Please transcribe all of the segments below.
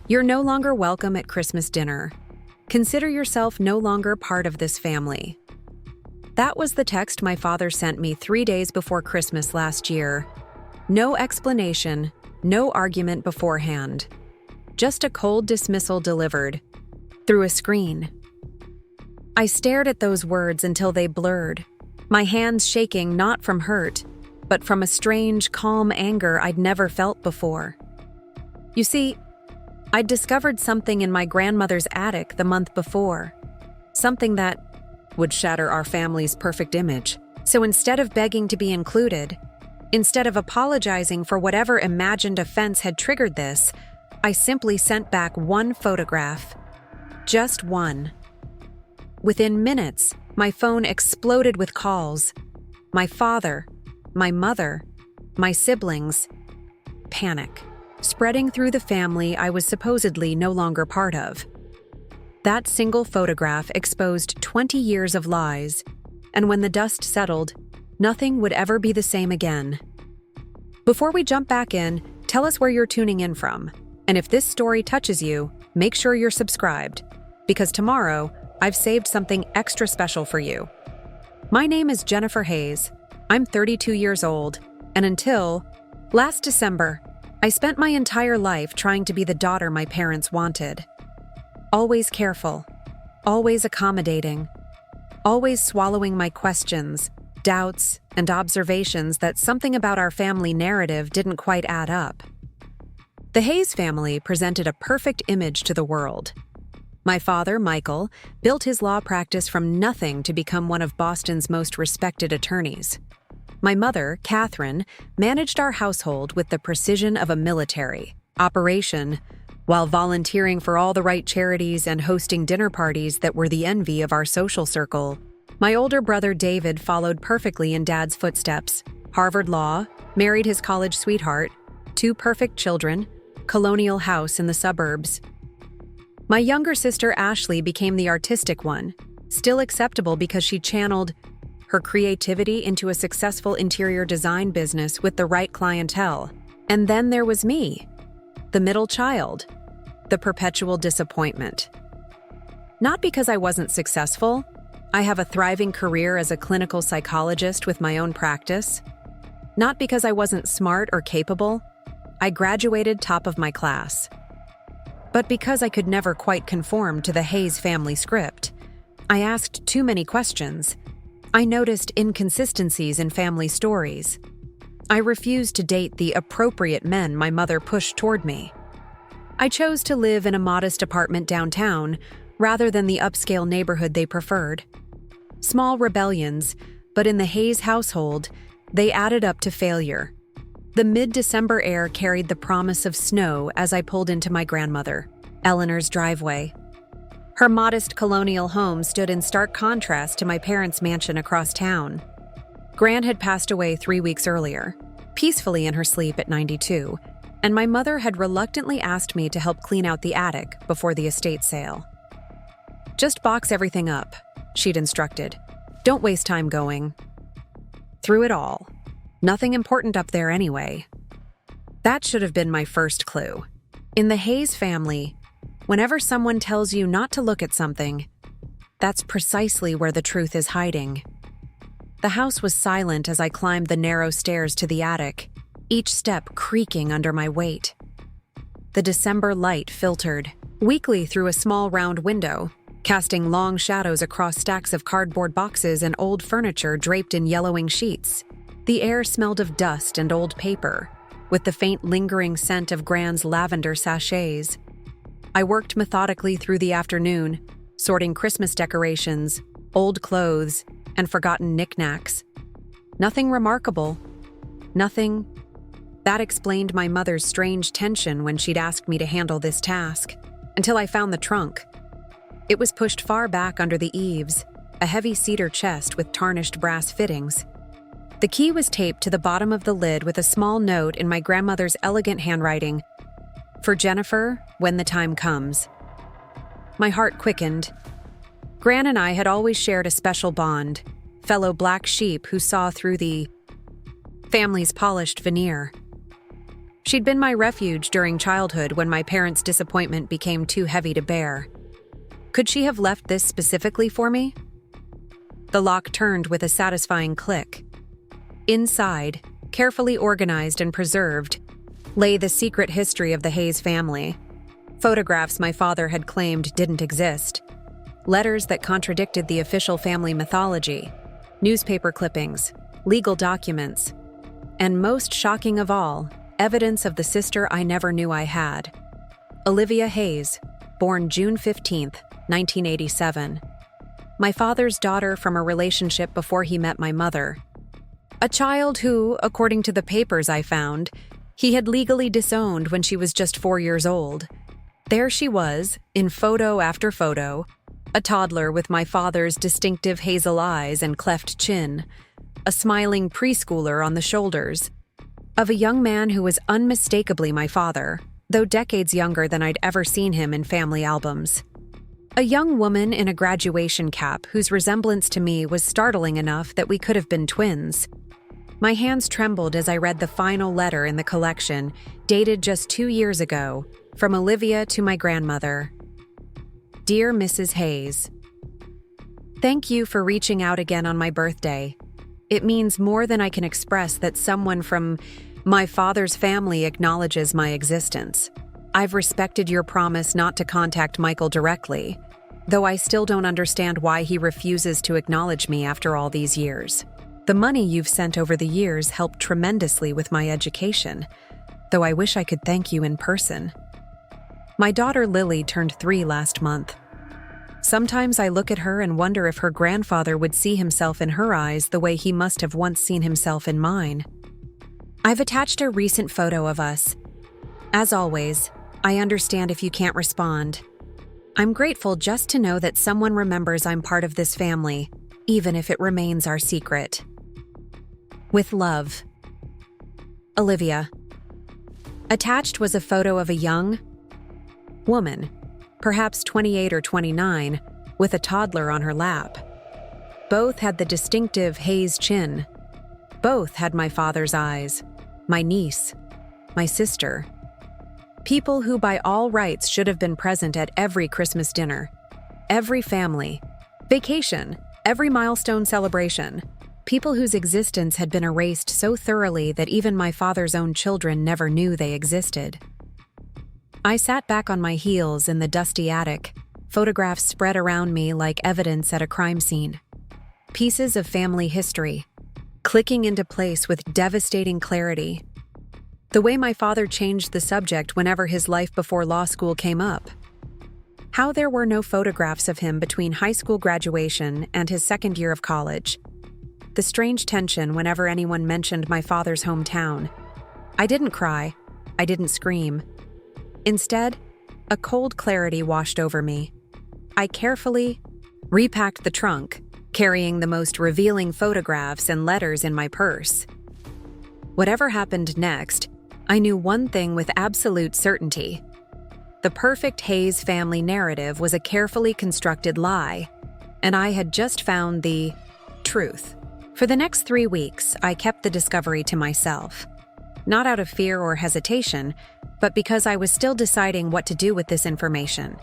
You're no longer welcome at Christmas dinner. Consider yourself no longer part of this family. That was the text my father sent me 3 days before Christmas last year. No explanation, no argument beforehand. Just a cold dismissal delivered through a screen. I stared at those words until they blurred, my hands shaking not from hurt, but from a strange, calm anger I'd never felt before. You see, I'd discovered something in my grandmother's attic the month before, something that would shatter our family's perfect image. So instead of begging to be included, instead of apologizing for whatever imagined offense had triggered this, I simply sent back one photograph. Just one. Within minutes, my phone exploded with calls. My father, my mother, my siblings. Panic, spreading through the family I was supposedly no longer part of. That single photograph exposed 20 years of lies, and when the dust settled, nothing would ever be the same again. Before we jump back in, tell us where you're tuning in from, and if this story touches you, make sure you're subscribed, because tomorrow, I've saved something extra special for you. My name is Jennifer Hayes. I'm 32 years old, and until last December, I spent my entire life trying to be the daughter my parents wanted. Always careful, always accommodating, always swallowing my questions, doubts, and observations that something about our family narrative didn't quite add up. The Hayes family presented a perfect image to the world. My father, Michael, built his law practice from nothing to become one of Boston's most respected attorneys. My mother, Catherine, managed our household with the precision of a military operation, while volunteering for all the right charities and hosting dinner parties that were the envy of our social circle. My older brother David followed perfectly in Dad's footsteps. Harvard Law, married his college sweetheart, 2 perfect children, colonial house in the suburbs. My younger sister Ashley became the artistic one, still acceptable because she channeled her creativity into a successful interior design business with the right clientele. And then there was me, the middle child, the perpetual disappointment. Not because I wasn't successful. I have a thriving career as a clinical psychologist with my own practice. Not because I wasn't smart or capable. I graduated top of my class. But because I could never quite conform to the Hayes family script. I asked too many questions. I noticed inconsistencies in family stories. I refused to date the appropriate men my mother pushed toward me. I chose to live in a modest apartment downtown rather than the upscale neighborhood they preferred. Small rebellions, but in the Hayes household, they added up to failure. The mid-December air carried the promise of snow as I pulled into my grandmother, Eleanor's driveway. Her modest colonial home stood in stark contrast to my parents' mansion across town. Gran had passed away 3 weeks earlier, peacefully in her sleep at 92, and my mother had reluctantly asked me to help clean out the attic before the estate sale. "Just box everything up," she'd instructed. "Don't waste time going through it all. Nothing important up there anyway." That should have been my first clue. In the Hayes family, whenever someone tells you not to look at something, that's precisely where the truth is hiding. The house was silent as I climbed the narrow stairs to the attic, each step creaking under my weight. The December light filtered weakly through a small round window, casting long shadows across stacks of cardboard boxes and old furniture draped in yellowing sheets. The air smelled of dust and old paper, with the faint lingering scent of Gran's lavender sachets. I worked methodically through the afternoon, sorting Christmas decorations, old clothes, and forgotten knickknacks. Nothing remarkable. Nothing. That explained my mother's strange tension when she'd asked me to handle this task, until I found the trunk. It was pushed far back under the eaves, a heavy cedar chest with tarnished brass fittings. The key was taped to the bottom of the lid with a small note in my grandmother's elegant handwriting, "For Jennifer, when the time comes." My heart quickened. Gran and I had always shared a special bond, fellow black sheep who saw through the family's polished veneer. She'd been my refuge during childhood when my parents' disappointment became too heavy to bear. Could she have left this specifically for me? The lock turned with a satisfying click. Inside, carefully organized and preserved, lay the secret history of the Hayes family. Photographs my father had claimed didn't exist. Letters that contradicted the official family mythology. Newspaper clippings, legal documents, and most shocking of all, evidence of the sister I never knew I had. Olivia Hayes, born June 15th, 1987. My father's daughter from a relationship before he met my mother. A child who, according to the papers I found, he had legally disowned when she was just 4 years old. There she was, in photo after photo, a toddler with my father's distinctive hazel eyes and cleft chin, a smiling preschooler on the shoulders of a young man who was unmistakably my father, though decades younger than I'd ever seen him in family albums. A young woman in a graduation cap whose resemblance to me was startling enough that we could have been twins. My hands trembled as I read the final letter in the collection, dated just 2 years ago, from Olivia to my grandmother. Dear Mrs. Hayes, thank you for reaching out again on my birthday. It means more than I can express that someone from my father's family acknowledges my existence. I've respected your promise not to contact Michael directly, though I still don't understand why he refuses to acknowledge me after all these years. The money you've sent over the years helped tremendously with my education, though I wish I could thank you in person. My daughter Lily turned 3 last month. Sometimes I look at her and wonder if her grandfather would see himself in her eyes the way he must have once seen himself in mine. I've attached a recent photo of us. As always, I understand if you can't respond. I'm grateful just to know that someone remembers I'm part of this family, even if it remains our secret. With love, Olivia. Attached was a photo of a young woman, perhaps 28 or 29, with a toddler on her lap. Both had the distinctive Hayes chin. Both had my father's eyes, my niece, my sister. People who by all rights should have been present at every Christmas dinner, every family, vacation, every milestone celebration. People whose existence had been erased so thoroughly that even my father's own children never knew they existed. I sat back on my heels in the dusty attic, photographs spread around me like evidence at a crime scene. Pieces of family history, clicking into place with devastating clarity. The way my father changed the subject whenever his life before law school came up. How there were no photographs of him between high school graduation and his second year of college. The strange tension whenever anyone mentioned my father's hometown. I didn't cry. I didn't scream. Instead, a cold clarity washed over me. I carefully repacked the trunk, carrying the most revealing photographs and letters in my purse. Whatever happened next, I knew one thing with absolute certainty. The perfect Hayes family narrative was a carefully constructed lie, and I had just found the truth. For the next 3 weeks, I kept the discovery to myself. Not out of fear or hesitation, but because I was still deciding what to do with this information.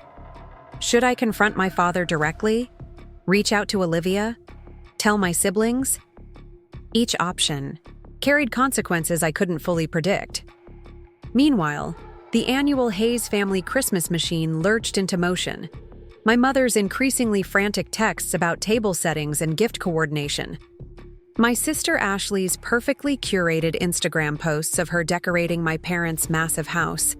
Should I confront my father directly? Reach out to Olivia? Tell my siblings? Each option carried consequences I couldn't fully predict. Meanwhile, the annual Hayes family Christmas machine lurched into motion. My mother's increasingly frantic texts about table settings and gift coordination. My sister Ashley's perfectly curated Instagram posts of her decorating my parents' massive house.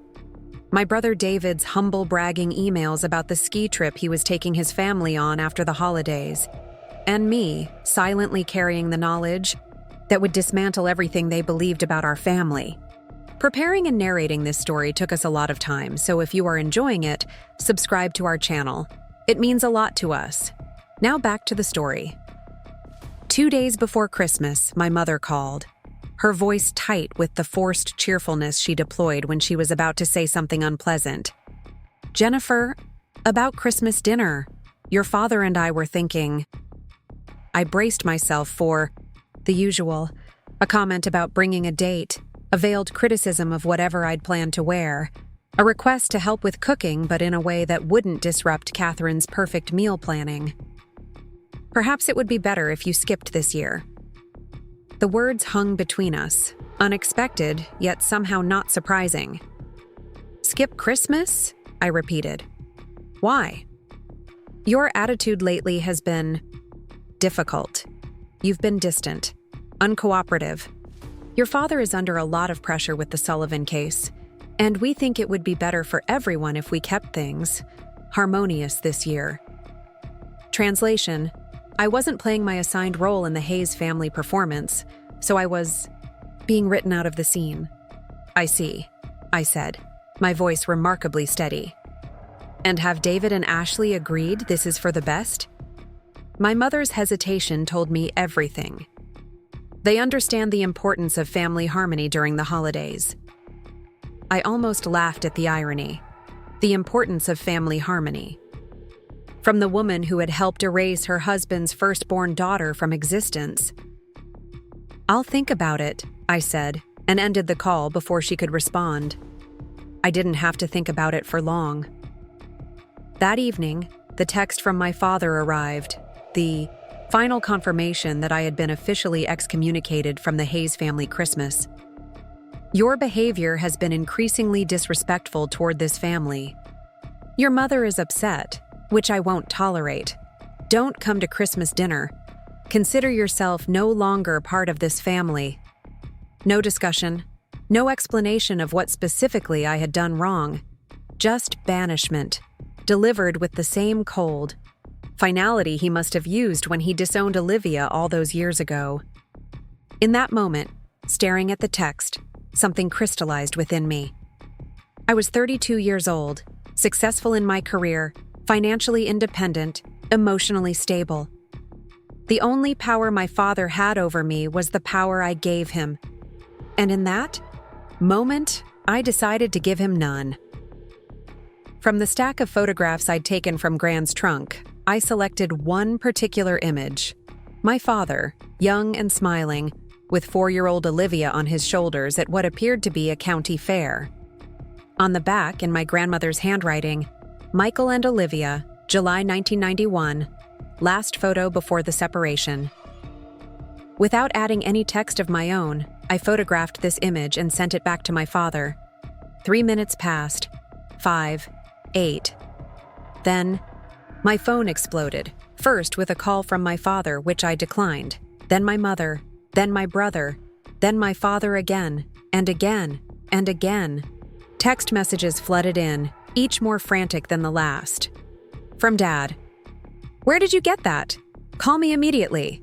My brother David's humble bragging emails about the ski trip he was taking his family on after the holidays. And me, silently carrying the knowledge that would dismantle everything they believed about our family. Preparing and narrating this story took us a lot of time, so if you are enjoying it, subscribe to our channel. It means a lot to us. Now back to the story. 2 days before Christmas, my mother called, her voice tight with the forced cheerfulness she deployed when she was about to say something unpleasant. "Jennifer, about Christmas dinner. Your father and I were thinking." I braced myself for the usual, a comment about bringing a date, a veiled criticism of whatever I'd planned to wear, a request to help with cooking but in a way that wouldn't disrupt Catherine's perfect meal planning. Perhaps it would be better if you skipped this year. The words hung between us, unexpected, yet somehow not surprising. Skip Christmas? I repeated. Why? Your attitude lately has been difficult. You've been distant, uncooperative. Your father is under a lot of pressure with the Sullivan case, and we think it would be better for everyone if we kept things harmonious this year. Translation: I wasn't playing my assigned role in the Hayes family performance, so I was being written out of the scene. I see, I said, my voice remarkably steady. And have David and Ashley agreed this is for the best? My mother's hesitation told me everything. They understand the importance of family harmony during the holidays. I almost laughed at the irony. The importance of family harmony. From the woman who had helped erase her husband's firstborn daughter from existence. I'll think about it, I said, and ended the call before she could respond. I didn't have to think about it for long. That evening, the text from my father arrived, the final confirmation that I had been officially excommunicated from the Hayes family Christmas. Your behavior has been increasingly disrespectful toward this family. Your mother is upset, which I won't tolerate. Don't come to Christmas dinner. Consider yourself no longer part of this family. No discussion, no explanation of what specifically I had done wrong. Just banishment, delivered with the same cold finality he must have used when he disowned Olivia all those years ago. In that moment, staring at the text, something crystallized within me. I was 32 years old, successful in my career, financially independent, emotionally stable. The only power my father had over me was the power I gave him. And in that moment, I decided to give him none. From the stack of photographs I'd taken from Grant's trunk, I selected one particular image. My father, young and smiling, with 4-year-old Olivia on his shoulders at what appeared to be a county fair. On the back, in my grandmother's handwriting, Michael and Olivia, July 1991, last photo before the separation. Without adding any text of my own, I photographed this image and sent it back to my father. 3 minutes passed. 5, 8. Then, my phone exploded, first with a call from my father, which I declined, then my mother, then my brother, then my father again, and again, and again. Text messages flooded in, each more frantic than the last. From Dad: "Where did you get that? Call me immediately."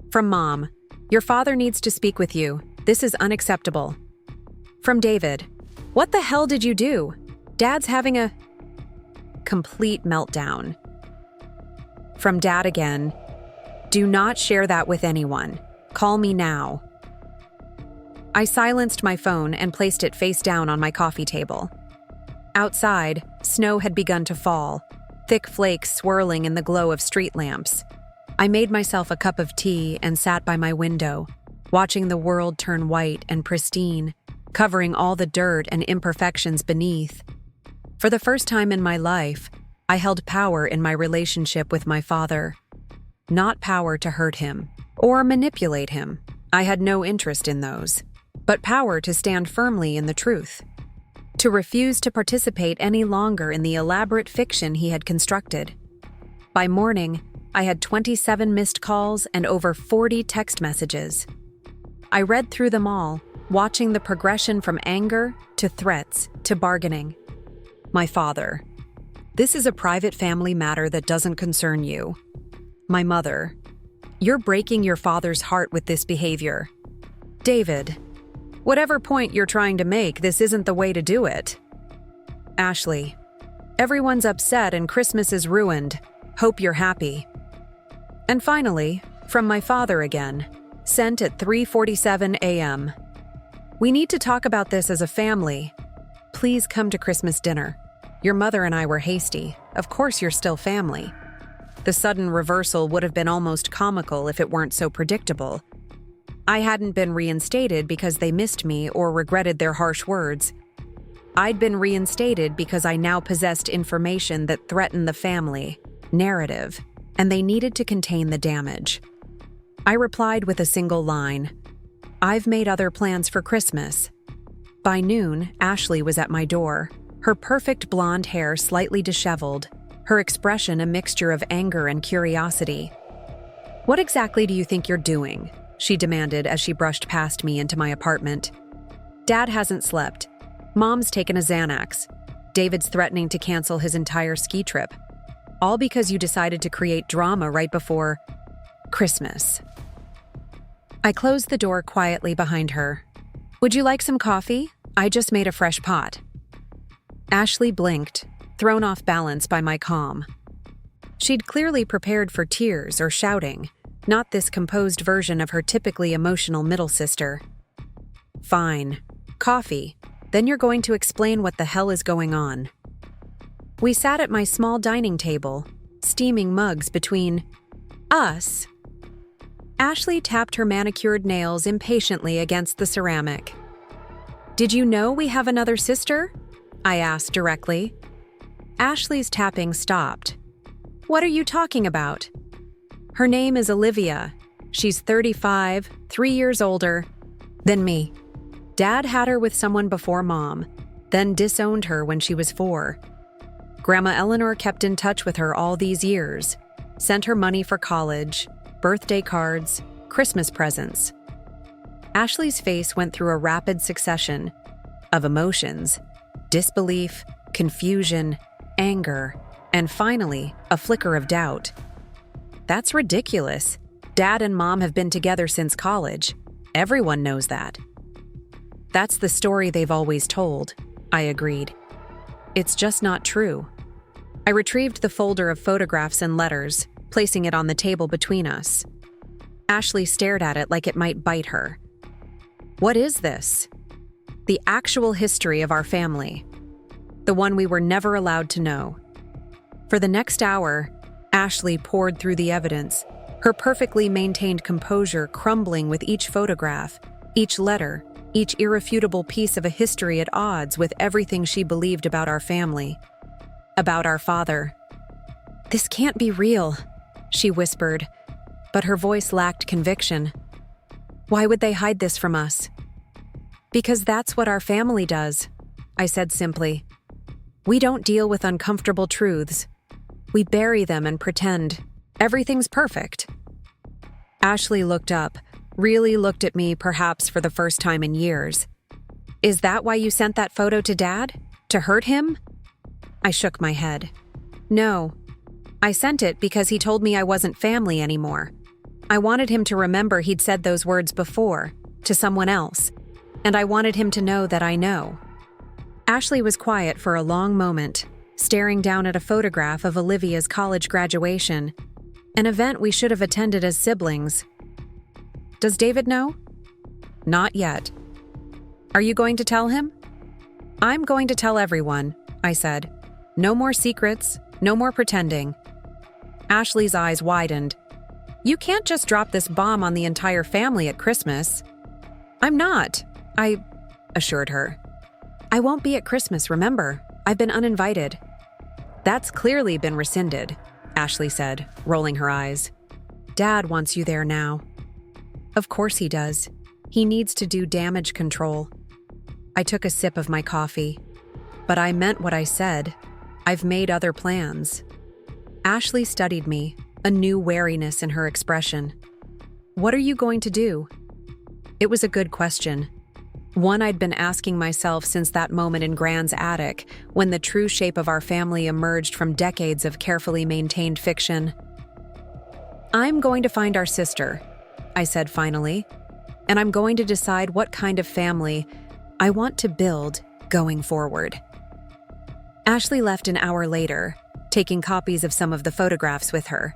From Mom: "Your father needs to speak with you. This is unacceptable." From David: "What the hell did you do? Dad's having a complete meltdown." From Dad again: "Do not share that with anyone. Call me now." I silenced my phone and placed it face down on my coffee table. Outside, snow had begun to fall, thick flakes swirling in the glow of street lamps. I made myself a cup of tea and sat by my window, watching the world turn white and pristine, covering all the dirt and imperfections beneath. For the first time in my life, I held power in my relationship with my father. Not power to hurt him or manipulate him. I had no interest in those. But power to stand firmly in the truth. To refuse to participate any longer in the elaborate fiction he had constructed. By morning, I had 27 missed calls and over 40 text messages. I read through them all, watching the progression from anger to threats to bargaining. My father: "This is a private family matter that doesn't concern you." My mother: "You're breaking your father's heart with this behavior." David: "Whatever point you're trying to make, this isn't the way to do it." Ashley: "Everyone's upset and Christmas is ruined. Hope you're happy." And finally, from my father again, sent at 3:47 a.m. "We need to talk about this as a family. Please come to Christmas dinner. Your mother and I were hasty. Of course you're still family." The sudden reversal would have been almost comical if it weren't so predictable. I hadn't been reinstated because they missed me or regretted their harsh words. I'd been reinstated because I now possessed information that threatened the family, narrative, and they needed to contain the damage. I replied with a single line, "I've made other plans for Christmas." By noon, Ashley was at my door, her perfect blonde hair slightly disheveled, her expression a mixture of anger and curiosity. "What exactly do you think you're doing?" she demanded as she brushed past me into my apartment. "Dad hasn't slept. Mom's taken a Xanax. David's threatening to cancel his entire ski trip. All because you decided to create drama right before Christmas." I closed the door quietly behind her. "Would you like some coffee? I just made a fresh pot." Ashley blinked, thrown off balance by my calm. She'd clearly prepared for tears or shouting, not this composed version of her typically emotional middle sister. "Fine. Coffee. Then you're going to explain what the hell is going on." We sat at my small dining table, steaming mugs between us. Ashley tapped her manicured nails impatiently against the ceramic. "Did you know we have another sister?" I asked directly. Ashley's tapping stopped. "What are you talking about?" "Her name is Olivia. She's 35, 3 years older than me. Dad had her with someone before Mom, then disowned her when she was 4. Grandma Eleanor kept in touch with her all these years, sent her money for college, birthday cards, Christmas presents." Ashley's face went through a rapid succession of emotions: disbelief, confusion, anger, and finally, a flicker of doubt. "That's ridiculous. Dad and Mom have been together since college. Everyone knows that." "That's the story they've always told," I agreed. "It's just not true." I retrieved the folder of photographs and letters, placing it on the table between us. Ashley stared at it like it might bite her. "What is this?" "The actual history of our family. The one we were never allowed to know." For the next hour, Ashley poured through the evidence, her perfectly maintained composure crumbling with each photograph, each letter, each irrefutable piece of a history at odds with everything she believed about our family, about our father. "This can't be real," she whispered, but her voice lacked conviction. "Why would they hide this from us?" "Because that's what our family does," I said simply. "We don't deal with uncomfortable truths. We bury them and pretend everything's perfect." Ashley looked up, really looked at me perhaps for the first time in years. "Is that why you sent that photo to Dad? To hurt him?" I shook my head. "No. I sent it because he told me I wasn't family anymore. I wanted him to remember he'd said those words before, to someone else, and I wanted him to know that I know." Ashley was quiet for a long moment, staring down at a photograph of Olivia's college graduation, an event we should have attended as siblings. "Does David know?" "Not yet." "Are you going to tell him?" "I'm going to tell everyone," I said. "No more secrets, no more pretending." Ashley's eyes widened. "You can't just drop this bomb on the entire family at Christmas." "I'm not," I assured her. "I won't be at Christmas, remember? I've been uninvited." "That's clearly been rescinded," Ashley said, rolling her eyes. "Dad wants you there now." "Of course he does. He needs to do damage control." I took a sip of my coffee. "But I meant what I said. I've made other plans." Ashley studied me, a new wariness in her expression. "What are you going to do?" It was a good question. One I'd been asking myself since that moment in Gran's attic, when the true shape of our family emerged from decades of carefully maintained fiction. "I'm going to find our sister," I said finally, "and I'm going to decide what kind of family I want to build going forward." Ashley left an hour later, taking copies of some of the photographs with her.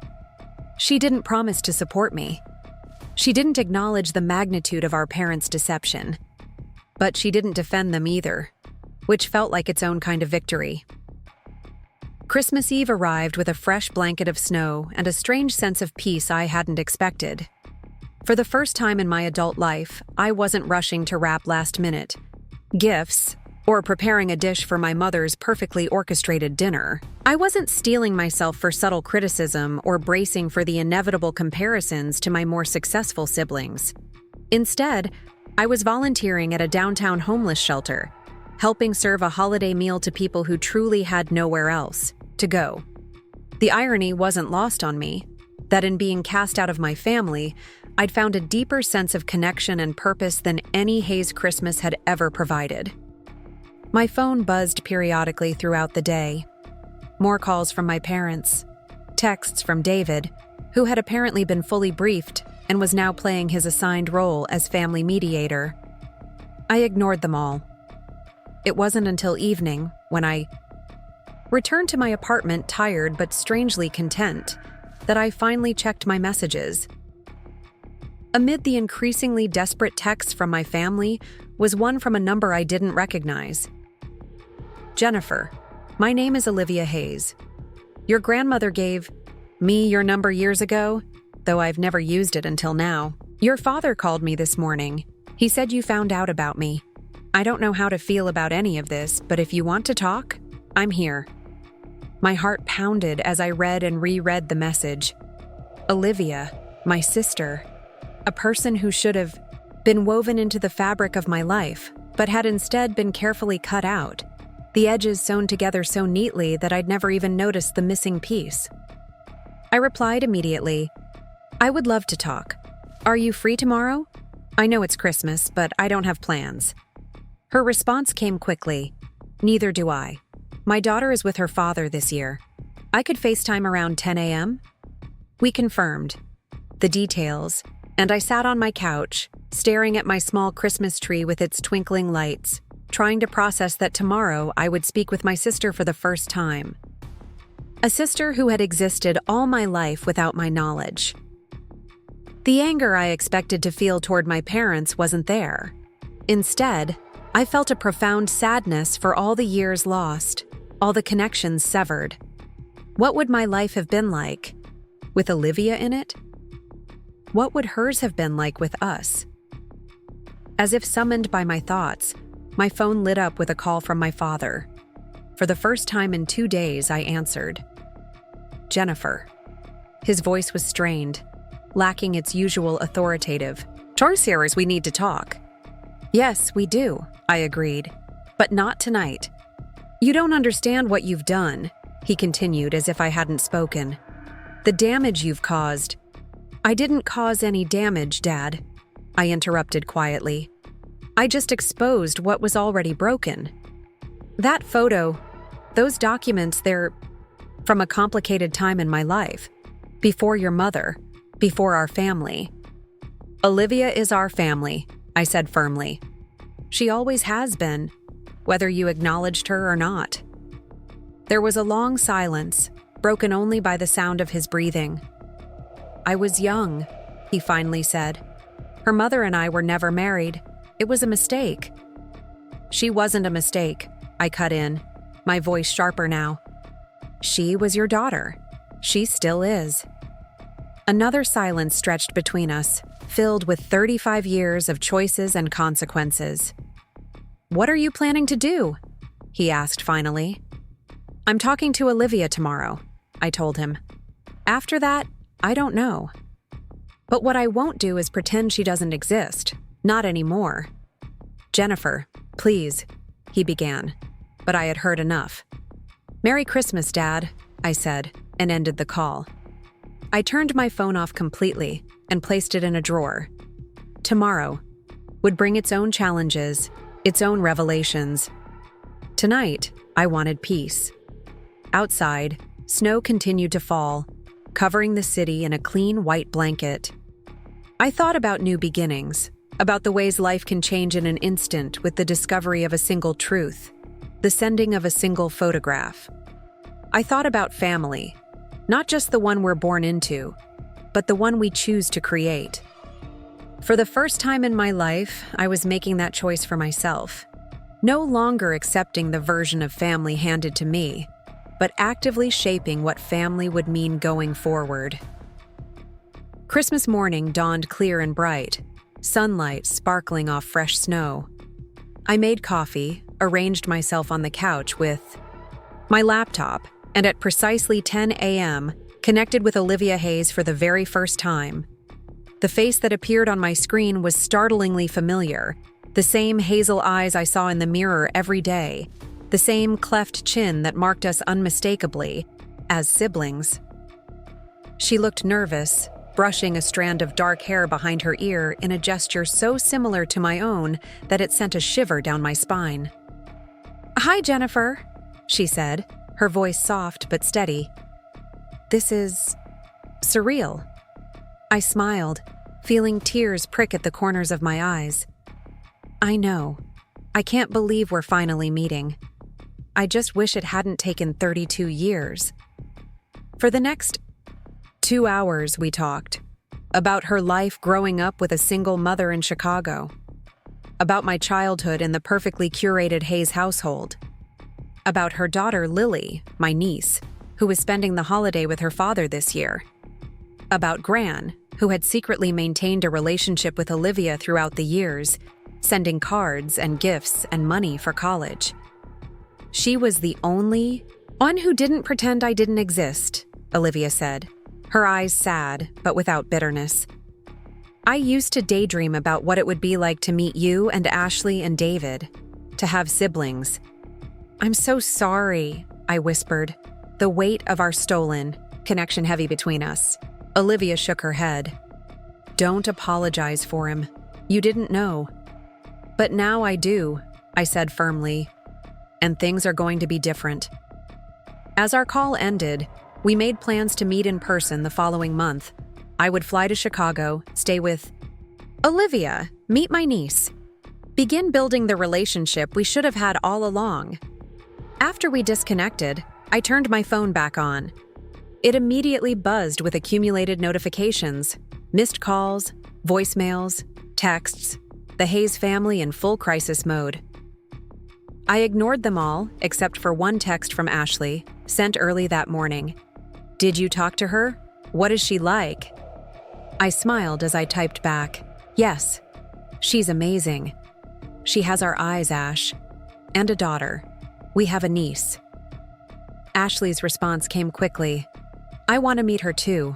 She didn't promise to support me. She didn't acknowledge the magnitude of our parents' deception. But she didn't defend them either, which felt like its own kind of victory. Christmas Eve arrived with a fresh blanket of snow and a strange sense of peace I hadn't expected. For the first time in my adult life, I wasn't rushing to wrap last-minute gifts or preparing a dish for my mother's perfectly orchestrated dinner. I wasn't steeling myself for subtle criticism or bracing for the inevitable comparisons to my more successful siblings. Instead, I was volunteering at a downtown homeless shelter, helping serve a holiday meal to people who truly had nowhere else to go. The irony wasn't lost on me that in being cast out of my family, I'd found a deeper sense of connection and purpose than any Hayes Christmas had ever provided. My phone buzzed periodically throughout the day. More calls from my parents, texts from David, who had apparently been fully briefed and was now playing his assigned role as family mediator. I ignored them all. It wasn't until evening, when I returned to my apartment tired but strangely content, that I finally checked my messages. Amid the increasingly desperate texts from my family was one from a number I didn't recognize. Jennifer, my name is Olivia Hayes. Your grandmother gave me your number years ago, though I've never used it until now. Your father called me this morning. He said you found out about me. I don't know how to feel about any of this, but if you want to talk, I'm here. My heart pounded as I read and reread the message. Olivia, my sister, a person who should have been woven into the fabric of my life, but had instead been carefully cut out, the edges sewn together so neatly that I'd never even noticed the missing piece. I replied immediately, I would love to talk. Are you free tomorrow? I know it's Christmas, but I don't have plans. Her response came quickly. Neither do I. My daughter is with her father this year. I could FaceTime around 10 a.m. We confirmed the details, and I sat on my couch, staring at my small Christmas tree with its twinkling lights, trying to process that tomorrow I would speak with my sister for the first time. A sister who had existed all my life without my knowledge. The anger I expected to feel toward my parents wasn't there. Instead, I felt a profound sadness for all the years lost, all the connections severed. What would my life have been like? With Olivia in it? What would hers have been like with us? As if summoned by my thoughts, my phone lit up with a call from my father. For the first time in 2 days, I answered. Jennifer. His voice was strained, lacking its usual authoritative. Tarsiers, we need to talk. Yes, we do, I agreed. But not tonight. You don't understand what you've done, he continued as if I hadn't spoken. The damage you've caused. I didn't cause any damage, Dad, I interrupted quietly. I just exposed what was already broken. That photo, those documents, they're from a complicated time in my life. Before your mother, before our family. Olivia is our family, I said firmly. She always has been, whether you acknowledged her or not. There was a long silence, broken only by the sound of his breathing. I was young, he finally said. Her mother and I were never married. It was a mistake. She wasn't a mistake, I cut in, my voice sharper now. She was your daughter. She still is. Another silence stretched between us, filled with 35 years of choices and consequences. What are you planning to do? He asked finally. I'm talking to Olivia tomorrow, I told him. After that, I don't know. But what I won't do is pretend she doesn't exist. Not anymore. Jennifer, please, he began, but I had heard enough. Merry Christmas, Dad, I said, and ended the call. I turned my phone off completely and placed it in a drawer. Tomorrow would bring its own challenges, its own revelations. Tonight, I wanted peace. Outside, snow continued to fall, covering the city in a clean white blanket. I thought about new beginnings, about the ways life can change in an instant with the discovery of a single truth, the sending of a single photograph. I thought about family, not just the one we're born into, but the one we choose to create. For the first time in my life, I was making that choice for myself, no longer accepting the version of family handed to me, but actively shaping what family would mean going forward. Christmas morning dawned clear and bright, sunlight sparkling off fresh snow. I made coffee, arranged myself on the couch with my laptop, and at precisely 10 a.m., connected with Olivia Hayes for the very first time. The face that appeared on my screen was startlingly familiar, the same hazel eyes I saw in the mirror every day, the same cleft chin that marked us unmistakably as siblings. She looked nervous, brushing a strand of dark hair behind her ear in a gesture so similar to my own that it sent a shiver down my spine. "Hi, Jennifer," she said, her voice soft but steady. "This is surreal." I smiled, feeling tears prick at the corners of my eyes. "I know. I can't believe we're finally meeting. I just wish it hadn't taken 32 years." For the next 2 hours, we talked about her life growing up with a single mother in Chicago, about my childhood in the perfectly curated Hayes household, about her daughter Lily, my niece, who was spending the holiday with her father this year, about Gran, who had secretly maintained a relationship with Olivia throughout the years, sending cards and gifts and money for college. She was the only one who didn't pretend I didn't exist, Olivia said, her eyes sad but without bitterness. "I used to daydream about what it would be like to meet you and Ashley and David, to have siblings. I'm so sorry," I whispered, the weight of our stolen connection heavy between us. Olivia shook her head. "Don't apologize for him. You didn't know." "But now I do," I said firmly, "and things are going to be different." As our call ended, we made plans to meet in person the following month. I would fly to Chicago, stay with Olivia, meet my niece, begin building the relationship we should have had all along. After we disconnected, I turned my phone back on. It immediately buzzed with accumulated notifications, missed calls, voicemails, texts, the Hayes family in full crisis mode. I ignored them all, except for one text from Ashley, sent early that morning. "Did you talk to her? What is she like?" I smiled as I typed back, "Yes, she's amazing. She has our eyes, Ash. And a daughter. We have a niece." Ashley's response came quickly. "I want to meet her too."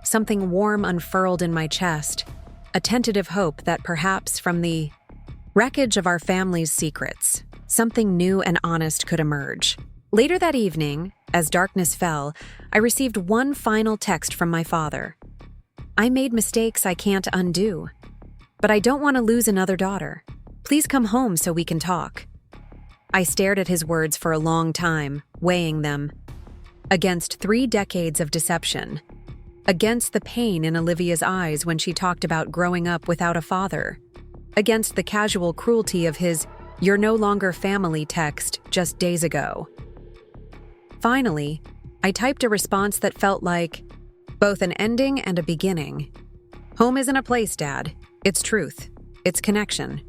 Something warm unfurled in my chest, a tentative hope that perhaps from the wreckage of our family's secrets, something new and honest could emerge. Later that evening, as darkness fell, I received one final text from my father. "I made mistakes I can't undo, but I don't want to lose another daughter. Please come home so we can talk." I stared at his words for a long time, weighing them against 3 decades of deception, against the pain in Olivia's eyes when she talked about growing up without a father, against the casual cruelty of his "you're no longer family" text just days ago. Finally, I typed a response that felt like both an ending and a beginning. "Home isn't a place, Dad. It's truth. It's connection.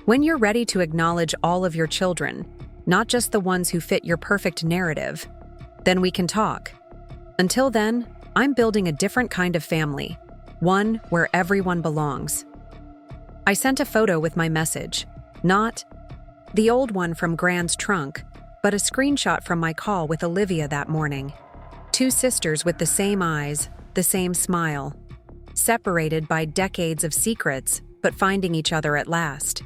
When you're ready to acknowledge all of your children, not just the ones who fit your perfect narrative, then we can talk. Until then, I'm building a different kind of family, one where everyone belongs." I sent a photo with my message, not the old one from Gran's trunk, but a screenshot from my call with Olivia that morning. 2 sisters with the same eyes, the same smile, separated by decades of secrets, but finding each other at last.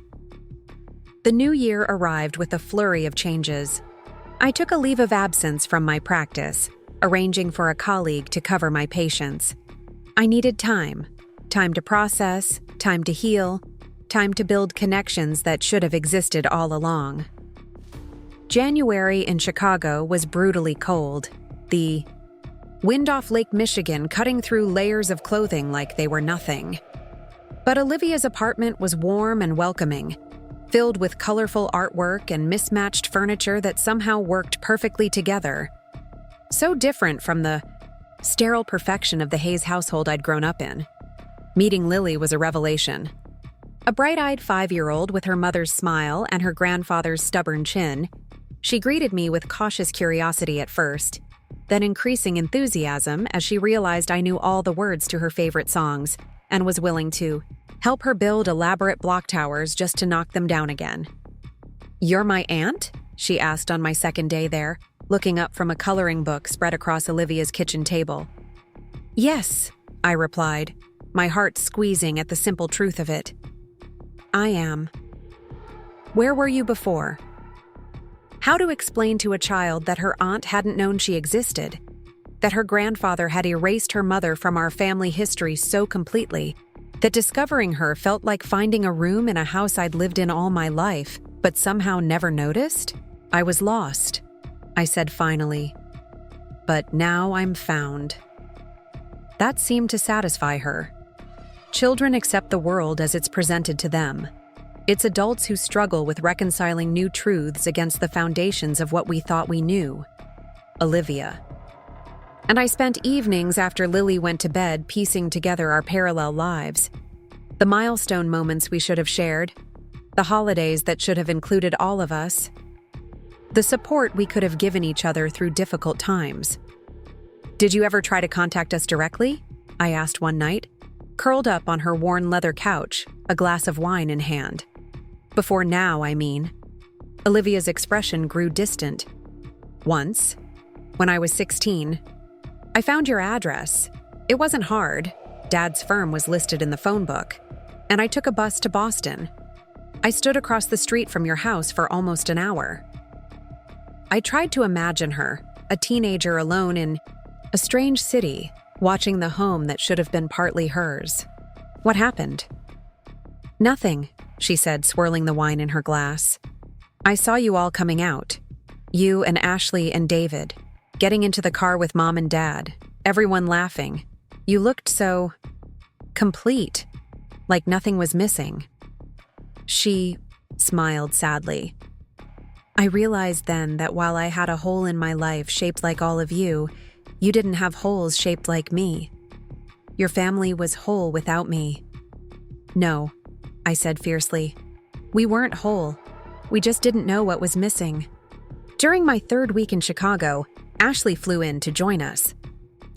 The new year arrived with a flurry of changes. I took a leave of absence from my practice, arranging for a colleague to cover my patients. I needed time to process, time to heal, time to build connections that should have existed all along. January in Chicago was brutally cold, the wind off Lake Michigan cutting through layers of clothing like they were nothing. But Olivia's apartment was warm and welcoming, filled with colorful artwork and mismatched furniture that somehow worked perfectly together. So different from the sterile perfection of the Hayes household I'd grown up in. Meeting Lily was a revelation. A bright-eyed 5-year-old with her mother's smile and her grandfather's stubborn chin, she greeted me with cautious curiosity at first, then increasing enthusiasm as she realized I knew all the words to her favorite songs and was willing to help her build elaborate block towers just to knock them down again. "You're my aunt?" she asked on my second day there, looking up from a coloring book spread across Olivia's kitchen table. "Yes," I replied, my heart squeezing at the simple truth of it. "I am." "Where were you before?" How to explain to a child that her aunt hadn't known she existed, that her grandfather had erased her mother from our family history so completely that discovering her felt like finding a room in a house I'd lived in all my life, but somehow never noticed? I was lost, I said finally. But now I'm found. That seemed to satisfy her. Children accept the world as it's presented to them. It's adults who struggle with reconciling new truths against the foundations of what we thought we knew. Olivia. And I spent evenings after Lily went to bed piecing together our parallel lives. The milestone moments we should have shared, the holidays that should have included all of us, the support we could have given each other through difficult times. "Did you ever try to contact us directly?" I asked one night, curled up on her worn leather couch, a glass of wine in hand. "Before now, I mean." Olivia's expression grew distant. "Once, when I was 16, I found your address. It wasn't hard. Dad's firm was listed in the phone book, and I took a bus to Boston. I stood across the street from your house for almost an hour." I tried to imagine her, a teenager alone in a strange city, watching the home that should have been partly hers. "What happened?" "Nothing," she said, swirling the wine in her glass. "I saw you all coming out. You and Ashley and David, getting into the car with Mom and Dad, everyone laughing. You looked so complete, like nothing was missing." She smiled sadly. "I realized then that while I had a hole in my life shaped like all of you, you didn't have holes shaped like me. Your family was whole without me." "No," I said fiercely. "We weren't whole. We just didn't know what was missing." During my third week in Chicago, Ashley flew in to join us.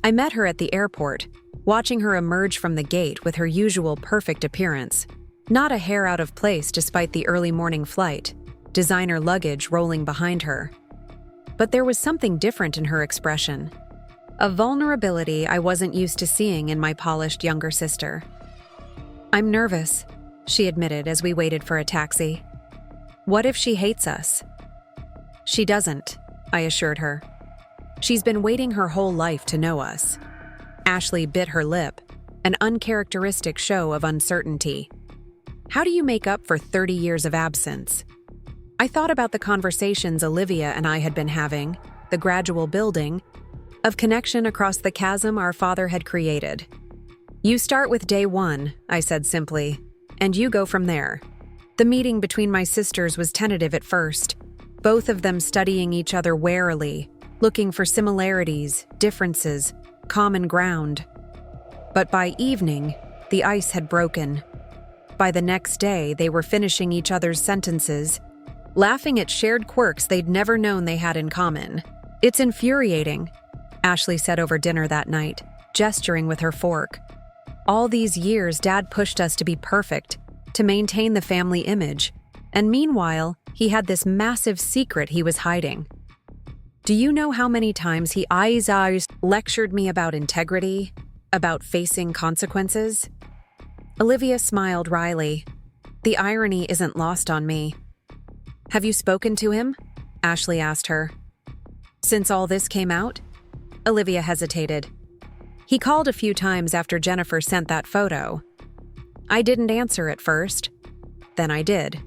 I met her at the airport, watching her emerge from the gate with her usual perfect appearance, not a hair out of place despite the early morning flight, designer luggage rolling behind her. But there was something different in her expression, a vulnerability I wasn't used to seeing in my polished younger sister. "I'm nervous," she admitted as we waited for a taxi. "What if she hates us?" "She doesn't," I assured her. "She's been waiting her whole life to know us." Ashley bit her lip, an uncharacteristic show of uncertainty. "How do you make up for 30 years of absence?" I thought about the conversations Olivia and I had been having, the gradual building of connection across the chasm our father had created. "You start with day one," I said simply, "and you go from there." The meeting between my sisters was tentative at first, both of them studying each other warily, looking for similarities, differences, common ground. But by evening, the ice had broken. By the next day, they were finishing each other's sentences, laughing at shared quirks they'd never known they had in common. "It's infuriating," Ashley said over dinner that night, gesturing with her fork. "All these years, Dad pushed us to be perfect, to maintain the family image, and meanwhile, he had this massive secret he was hiding. Do you know how many times he lectured me about integrity, about facing consequences?" Olivia smiled wryly. "The irony isn't lost on me." "Have you spoken to him?" Ashley asked her. "Since all this came out?" Olivia hesitated. "He called a few times after Jennifer sent that photo. I didn't answer at first. Then I did."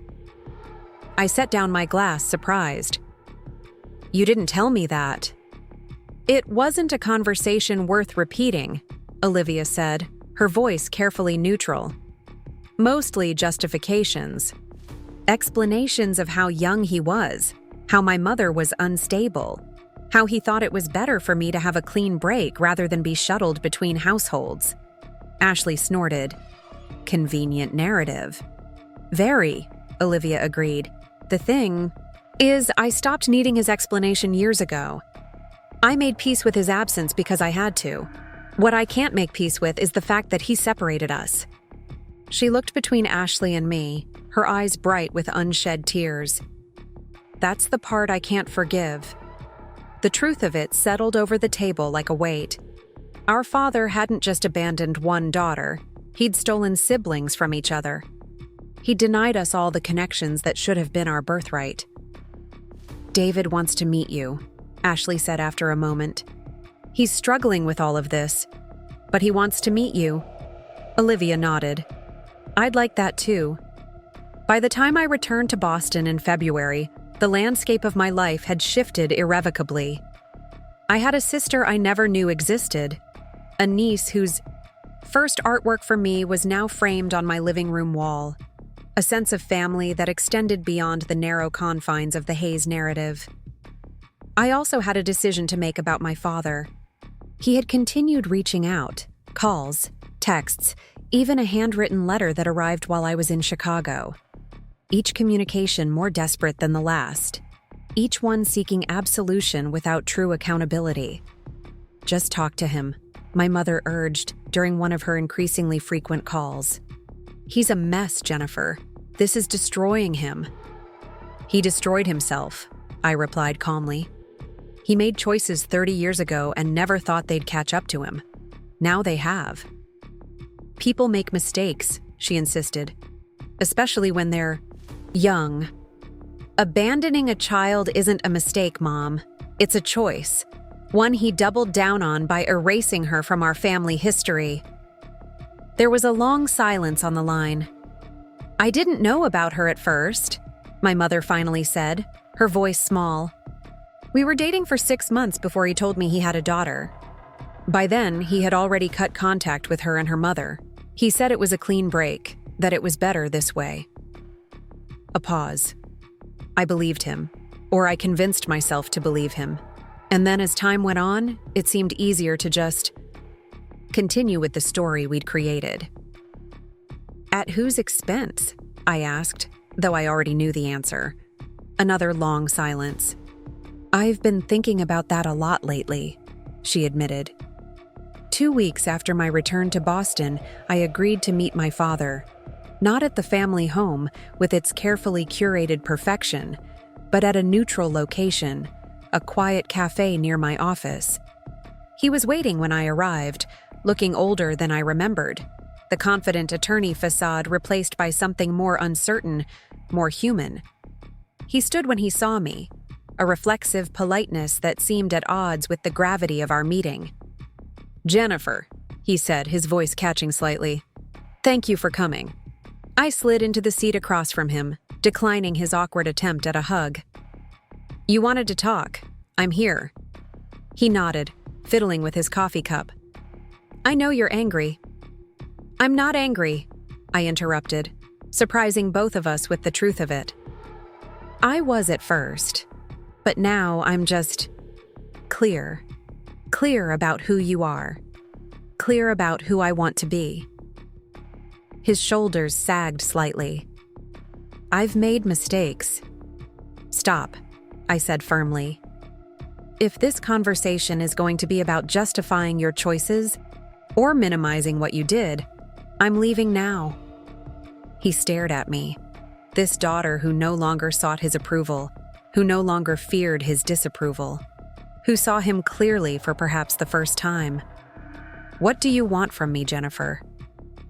I set down my glass, surprised. "You didn't tell me that." "It wasn't a conversation worth repeating," Olivia said, her voice carefully neutral. "Mostly justifications. Explanations of how young he was, how my mother was unstable, how he thought it was better for me to have a clean break rather than be shuttled between households." Ashley snorted. "Convenient narrative." "Very," Olivia agreed. "The thing is, I stopped needing his explanation years ago. I made peace with his absence because I had to. What I can't make peace with is the fact that he separated us." She looked between Ashley and me, her eyes bright with unshed tears. "That's the part I can't forgive." The truth of it settled over the table like a weight. Our father hadn't just abandoned one daughter, he'd stolen siblings from each other. He denied us all the connections that should have been our birthright. "David wants to meet you," Ashley said after a moment. "He's struggling with all of this, but he wants to meet you." Olivia nodded. "I'd like that too." By the time I returned to Boston in February, the landscape of my life had shifted irrevocably. I had a sister I never knew existed, a niece whose first artwork for me was now framed on my living room wall, a sense of family that extended beyond the narrow confines of the Hayes narrative. I also had a decision to make about my father. He had continued reaching out, calls, texts, even a handwritten letter that arrived while I was in Chicago. Each communication more desperate than the last, each one seeking absolution without true accountability. "Just talk to him," my mother urged during one of her increasingly frequent calls. "He's a mess, Jennifer. This is destroying him." "He destroyed himself," I replied calmly. "He made choices 30 years ago and never thought they'd catch up to him. Now they have." "People make mistakes," she insisted, "especially when they're young." "Abandoning a child isn't a mistake, Mom. It's a choice. One he doubled down on by erasing her from our family history." There was a long silence on the line. "I didn't know about her at first," my mother finally said, her voice small. "We were dating for 6 months before he told me he had a daughter. By then, he had already cut contact with her and her mother. He said it was a clean break, that it was better this way." A pause. I believed him, or I convinced myself to believe him. And then as time went on, it seemed easier to just continue with the story we'd created. "At whose expense?" I asked, though I already knew the answer. Another long silence. "I've been thinking about that a lot lately," she admitted. 2 weeks after my return to Boston, I agreed to meet my father. Not at the family home, with its carefully curated perfection, but at a neutral location, a quiet cafe near my office. He was waiting when I arrived, looking older than I remembered, the confident attorney facade replaced by something more uncertain, more human. He stood when he saw me, a reflexive politeness that seemed at odds with the gravity of our meeting. "Jennifer," he said, his voice catching slightly. "Thank you for coming." I slid into the seat across from him, declining his awkward attempt at a hug. "You wanted to talk. I'm here." He nodded, fiddling with his coffee cup. "I know you're angry." "I'm not angry," I interrupted, surprising both of us with the truth of it. "I was at first, but now I'm just clear. Clear about who you are. Clear about who I want to be." His shoulders sagged slightly. "I've made mistakes." "Stop," I said firmly. "If this conversation is going to be about justifying your choices or minimizing what you did, I'm leaving now." He stared at me. This daughter who no longer sought his approval, who no longer feared his disapproval, who saw him clearly for perhaps the first time. "What do you want from me, Jennifer?"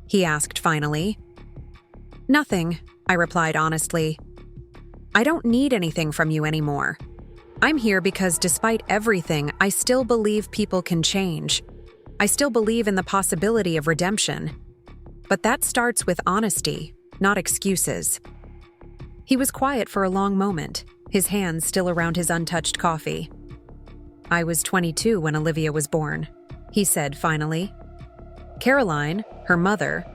he asked finally. "Nothing," I replied honestly. "I don't need anything from you anymore. I'm here because despite everything, I still believe people can change. I still believe in the possibility of redemption. But that starts with honesty, not excuses." He was quiet for a long moment, his hands still around his untouched coffee. "I was 22 when Olivia was born," he said finally. "Caroline, her mother,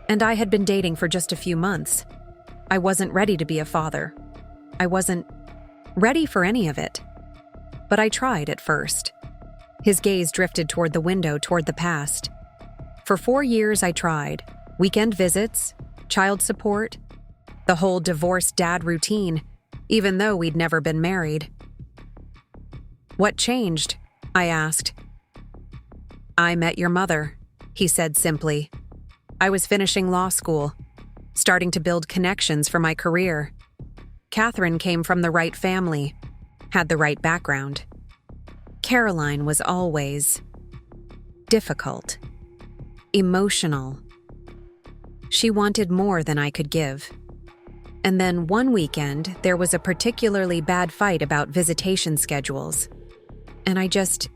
and I had been dating for just a few months. I wasn't ready to be a father. I wasn't ready for any of it. But I tried at first." His gaze drifted toward the window, toward the past. "For 4 years I tried. Weekend visits, child support, the whole divorced dad routine, even though we'd never been married." "What changed?" I asked. "I met your mother," he said simply. "I was finishing law school, starting to build connections for my career. Catherine came from the right family, had the right background. Caroline was always difficult, emotional. She wanted more than I could give. And then one weekend, there was a particularly bad fight about visitation schedules, and I just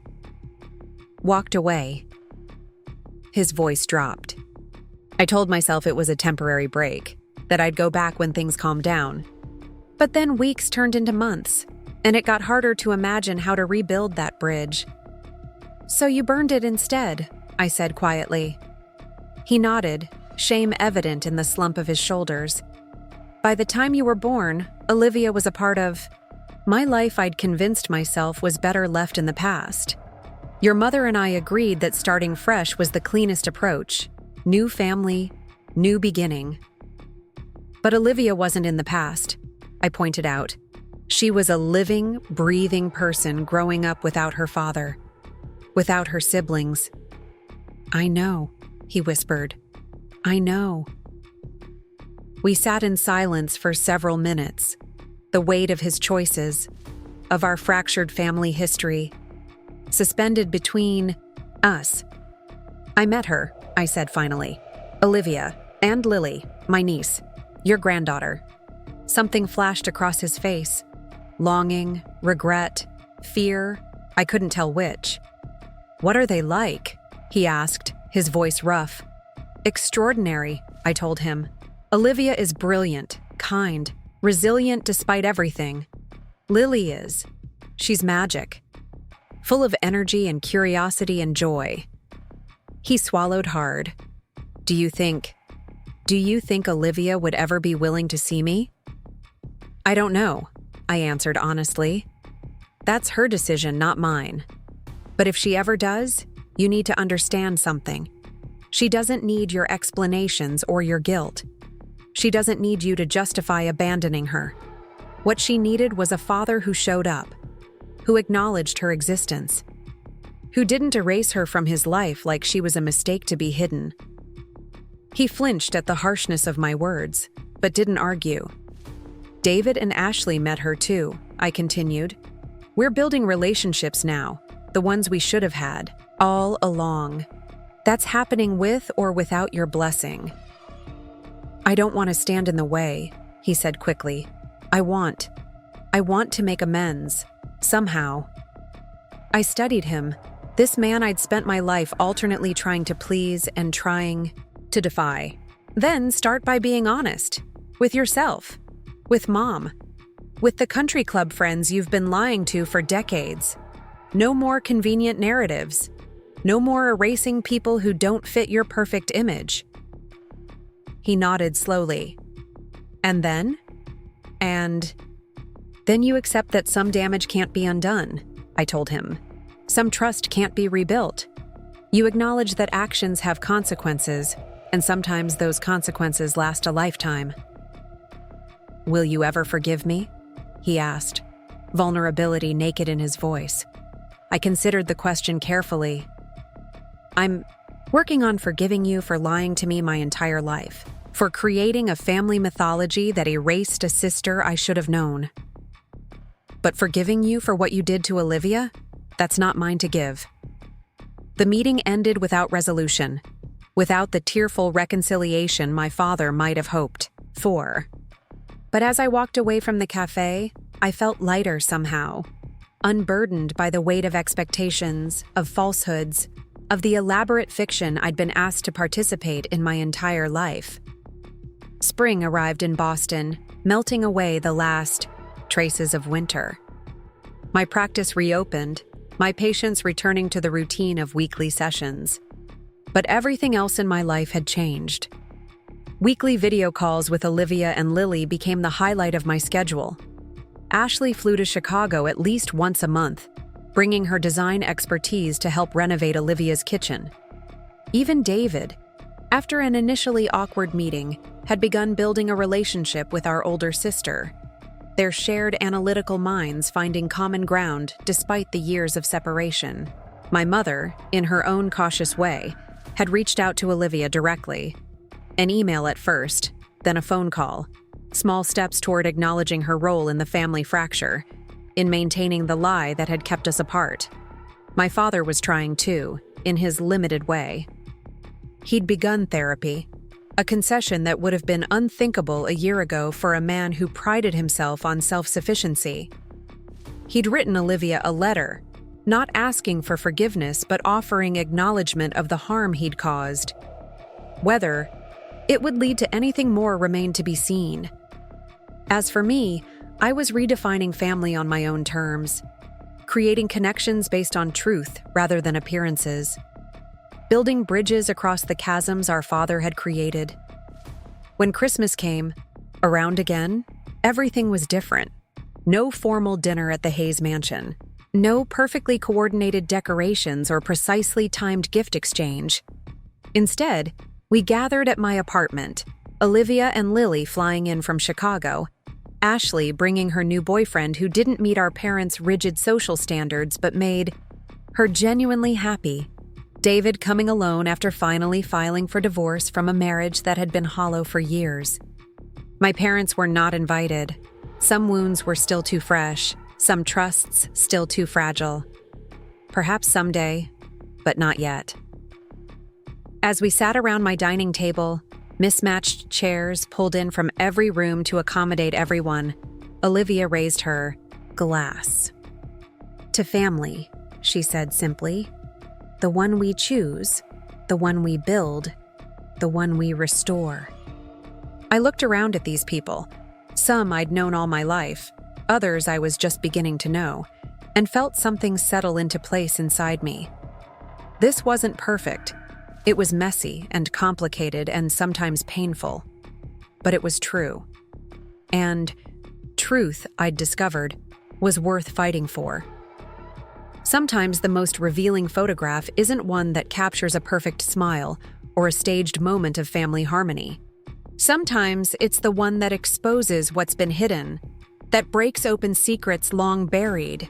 walked away." His voice dropped. I told myself it was a temporary break, that I'd go back when things calmed down. But then weeks turned into months, and it got harder to imagine how to rebuild that bridge. "So you burned it instead," I said quietly. He nodded, shame evident in the slump of his shoulders. "By the time you were born, Olivia was a part of my life I'd convinced myself was better left in the past. Your mother and I agreed that starting fresh was the cleanest approach. New family, new beginning. But Olivia wasn't in the past," I pointed out. "She was a living, breathing person growing up without her father, without her siblings." "I know," he whispered. "I know." We sat in silence for several minutes, the weight of his choices, of our fractured family history, suspended between us. "I met her," I said finally. "Olivia, and Lily, my niece, your granddaughter." Something flashed across his face. Longing, regret, fear, I couldn't tell which. "What are they like?" he asked, his voice rough. "Extraordinary," I told him. "Olivia is brilliant, kind, resilient despite everything. Lily is. She's magic. Full of energy and curiosity and joy." He swallowed hard. Do you think Olivia would ever be willing to see me?" "I don't know," I answered honestly. "That's her decision, not mine. But if she ever does, you need to understand something. She doesn't need your explanations or your guilt. She doesn't need you to justify abandoning her. What she needed was a father who showed up, who acknowledged her existence, who didn't erase her from his life like she was a mistake to be hidden." He flinched at the harshness of my words, but didn't argue. "David and Ashley met her too," I continued. "We're building relationships now, the ones we should have had, all along. That's happening with or without your blessing." "I don't want to stand in the way," he said quickly. I want to make amends, somehow." I studied him, this man I'd spent my life alternately trying to please and trying to defy. Then start by being honest. With yourself. With Mom. With the country club friends you've been lying to for decades. No more convenient narratives. No more erasing people who don't fit your perfect image. He nodded slowly. "And then?" "And then you accept that some damage can't be undone," I told him. "Some trust can't be rebuilt. You acknowledge that actions have consequences, and sometimes those consequences last a lifetime." "Will you ever forgive me?" he asked, vulnerability naked in his voice. I considered the question carefully. "I'm working on forgiving you for lying to me my entire life, for creating a family mythology that erased a sister I should have known. But forgiving you for what you did to Olivia? That's not mine to give." The meeting ended without resolution, without the tearful reconciliation my father might have hoped for. But as I walked away from the cafe, I felt lighter somehow, unburdened by the weight of expectations, of falsehoods, of the elaborate fiction I'd been asked to participate in my entire life. Spring arrived in Boston, melting away the last traces of winter. My practice reopened, my patients returning to the routine of weekly sessions. But everything else in my life had changed. Weekly video calls with Olivia and Lily became the highlight of my schedule. Ashley flew to Chicago at least once a month, bringing her design expertise to help renovate Olivia's kitchen. Even David, after an initially awkward meeting, had begun building a relationship with our older sister. their shared analytical minds finding common ground despite the years of separation. My mother, in her own cautious way, had reached out to Olivia directly. An email at first, then a phone call. Small steps toward acknowledging her role in the family fracture, in maintaining the lie that had kept us apart. My father was trying too, in his limited way. He'd begun therapy, a concession that would have been unthinkable a year ago for a man who prided himself on self-sufficiency. He'd written Olivia a letter, not asking for forgiveness but offering acknowledgement of the harm he'd caused. Whether it would lead to anything more remained to be seen. As for me, I was redefining family on my own terms, creating connections based on truth rather than appearances, building bridges across the chasms our father had created. When Christmas came around again, everything was different. No formal dinner at the Hayes Mansion. No perfectly coordinated decorations or precisely timed gift exchange. Instead, we gathered at my apartment, Olivia and Lily flying in from Chicago, Ashley bringing her new boyfriend who didn't meet our parents' rigid social standards but made her genuinely happy, David coming alone after finally filing for divorce from a marriage that had been hollow for years. My parents were not invited. Some wounds were still too fresh, some trusts still too fragile. Perhaps someday, but not yet. As we sat around my dining table, mismatched chairs pulled in from every room to accommodate everyone, Olivia raised her glass. "To family," she said simply. "The one we choose, the one we build, the one we restore." I looked around at these people. Some I'd known all my life, others I was just beginning to know, and felt something settle into place inside me. This wasn't perfect. It was messy and complicated and sometimes painful. But it was true. And truth, I'd discovered, was worth fighting for. Sometimes the most revealing photograph isn't one that captures a perfect smile or a staged moment of family harmony. Sometimes it's the one that exposes what's been hidden, that breaks open secrets long buried,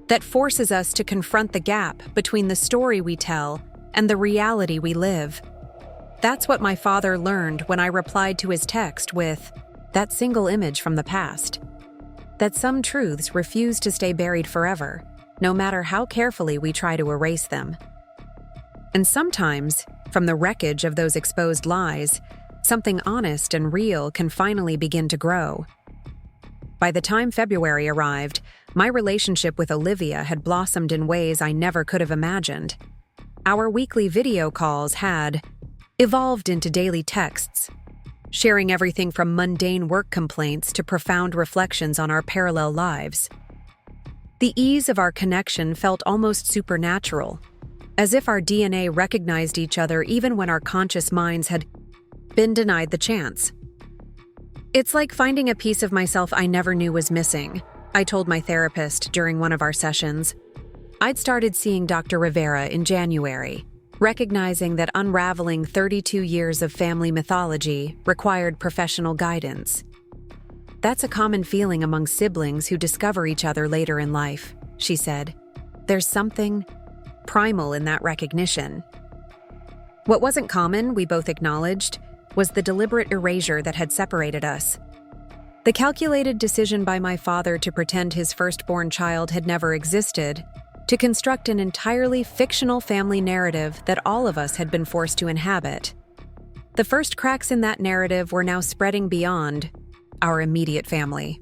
that forces us to confront the gap between the story we tell and the reality we live. That's what my father learned when I replied to his text with that single image from the past. That some truths refuse to stay buried forever, no matter how carefully we try to erase them. And sometimes, from the wreckage of those exposed lies, something honest and real can finally begin to grow. By the time February arrived, my relationship with Olivia had blossomed in ways I never could have imagined. Our weekly video calls had evolved into daily texts, sharing everything from mundane work complaints to profound reflections on our parallel lives. The ease of our connection felt almost supernatural, as if our DNA recognized each other even when our conscious minds had been denied the chance. "It's like finding a piece of myself I never knew was missing," I told my therapist during one of our sessions. I'd started seeing Dr. Rivera in January, recognizing that unraveling 32 years of family mythology required professional guidance. "That's a common feeling among siblings who discover each other later in life," she said. "There's something primal in that recognition." What wasn't common, we both acknowledged, was the deliberate erasure that had separated us. The calculated decision by my father to pretend his firstborn child had never existed, to construct an entirely fictional family narrative that all of us had been forced to inhabit. The first cracks in that narrative were now spreading beyond our immediate family.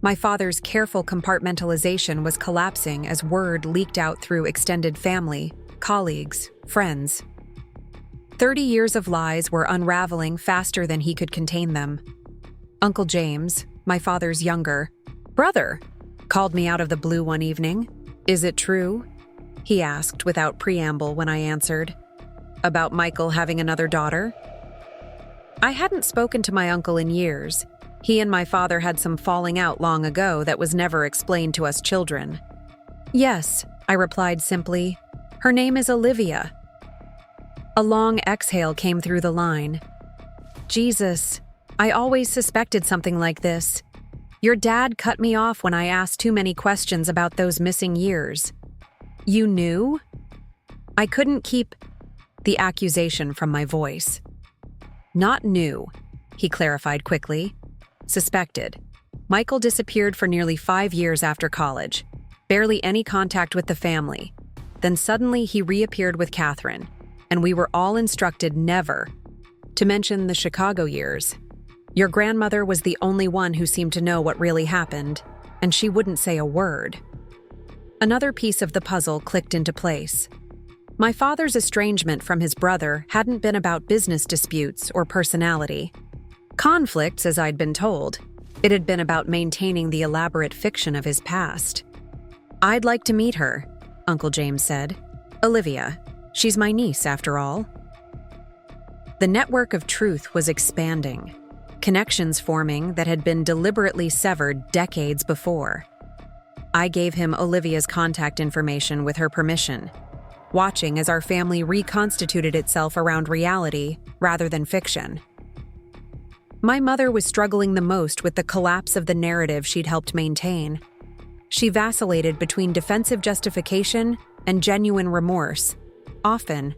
My father's careful compartmentalization was collapsing as word leaked out through extended family, colleagues, friends. 30 years of lies were unraveling faster than he could contain them. Uncle James, my father's younger brother, called me out of the blue one evening. "Is it true?" he asked without preamble when I answered. "About Michael having another daughter?" I hadn't spoken to my uncle in years. He and my father had some falling out long ago that was never explained to us children. "Yes," I replied simply. "Her name is Olivia." A long exhale came through the line. Jesus, I always suspected something like this. Your dad cut me off when I asked too many questions about those missing years. You knew? I couldn't keep the accusation from my voice. Not knew, he clarified quickly. Suspected. Michael disappeared for nearly 5 years after college. Barely any contact with the family. Then suddenly he reappeared with Catherine, and we were all instructed never to mention the Chicago years. Your grandmother was the only one who seemed to know what really happened, and she wouldn't say a word. Another piece of the puzzle clicked into place. My father's estrangement from his brother hadn't been about business disputes or personality. Conflicts, as I'd been told. It had been about maintaining the elaborate fiction of his past. I'd like to meet her, Uncle James said. Olivia. She's my niece, after all. The network of truth was expanding. Connections forming that had been deliberately severed decades before. I gave him Olivia's contact information with her permission, watching as our family reconstituted itself around reality rather than fiction. My mother was struggling the most with the collapse of the narrative she'd helped maintain. She vacillated between defensive justification and genuine remorse, often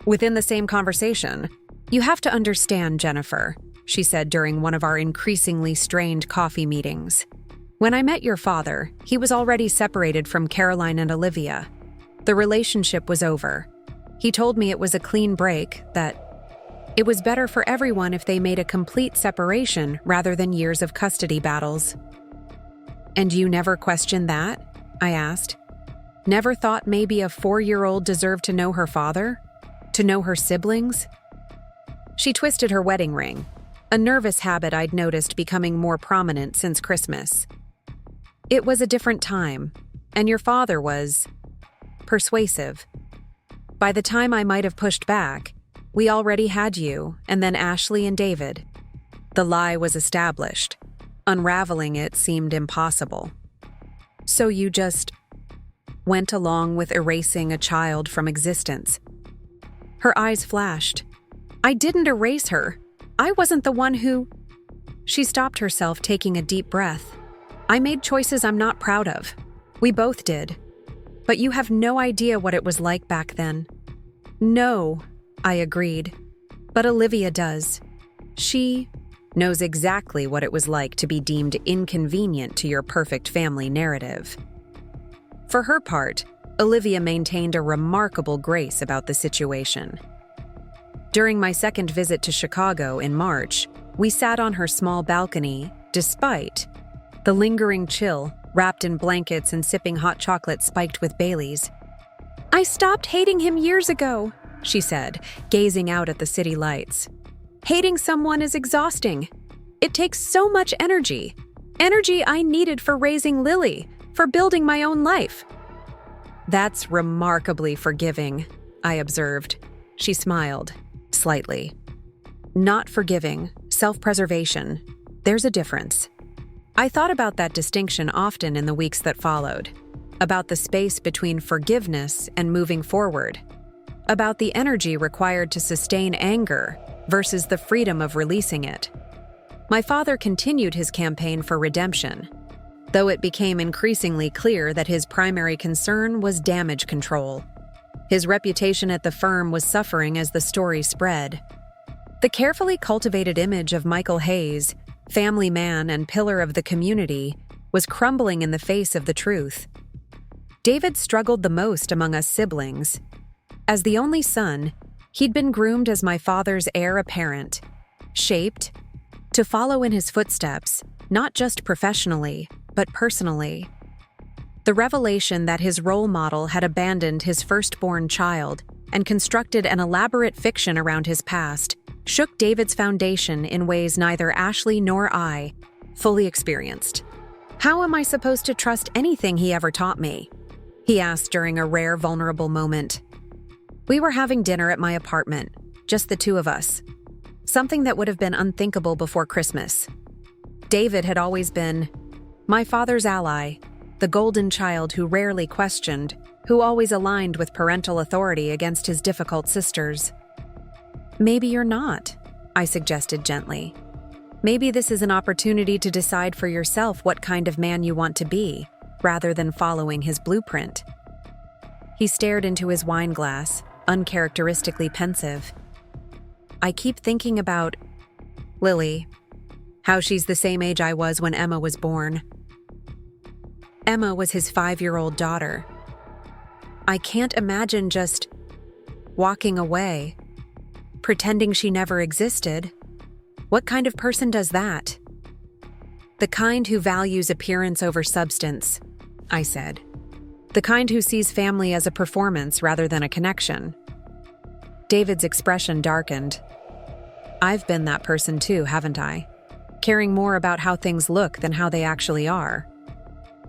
within the same conversation. You have to understand, Jennifer, she said during one of our increasingly strained coffee meetings. When I met your father, he was already separated from Caroline and Olivia. The relationship was over. He told me it was a clean break, that it was better for everyone if they made a complete separation rather than years of custody battles. And you never questioned that? I asked. Never thought maybe a 4-year-old deserved to know her father? To know her siblings? She twisted her wedding ring, a nervous habit I'd noticed becoming more prominent since Christmas. It was a different time, and your father was persuasive. By the time I might have pushed back, we already had you, and then Ashley and David. The lie was established. Unraveling it seemed impossible. So you just went along with erasing a child from existence. Her eyes flashed. I didn't erase her. I wasn't the one who... She stopped herself, taking a deep breath. I made choices I'm not proud of. We both did. But you have no idea what it was like back then. No, I agreed. But Olivia does. She knows exactly what it was like to be deemed inconvenient to your perfect family narrative. For her part, Olivia maintained a remarkable grace about the situation. During my second visit to Chicago in March, we sat on her small balcony, despite the lingering chill, wrapped in blankets and sipping hot chocolate spiked with Baileys. I stopped hating him years ago, she said, gazing out at the city lights. Hating someone is exhausting. It takes so much energy. Energy I needed for raising Lily, for building my own life. That's remarkably forgiving, I observed. She smiled, slightly. Not forgiving, self-preservation. There's a difference. I thought about that distinction often in the weeks that followed. About the space between forgiveness and moving forward. About the energy required to sustain anger versus the freedom of releasing it. My father continued his campaign for redemption, though it became increasingly clear that his primary concern was damage control. His reputation at the firm was suffering as the story spread. The carefully cultivated image of Michael Hayes, family man and pillar of the community, was crumbling in the face of the truth. David struggled the most among us siblings. As the only son, he'd been groomed as my father's heir apparent, shaped to follow in his footsteps, not just professionally, but personally. The revelation that his role model had abandoned his firstborn child and constructed an elaborate fiction around his past shook David's foundation in ways neither Ashley nor I fully experienced. How am I supposed to trust anything he ever taught me? He asked during a rare, vulnerable moment. We were having dinner at my apartment, just the two of us. Something that would have been unthinkable before Christmas. David had always been my father's ally, the golden child who rarely questioned, who always aligned with parental authority against his difficult sisters. Maybe you're not, I suggested gently. Maybe this is an opportunity to decide for yourself what kind of man you want to be, rather than following his blueprint. He stared into his wine glass, uncharacteristically pensive. I keep thinking about Lily, how she's the same age I was when Emma was born. Emma was his 5-year-old daughter. I can't imagine just walking away, pretending she never existed. What kind of person does that? The kind who values appearance over substance, I said. The kind who sees family as a performance rather than a connection. David's expression darkened. I've been that person too, haven't I? Caring more about how things look than how they actually are.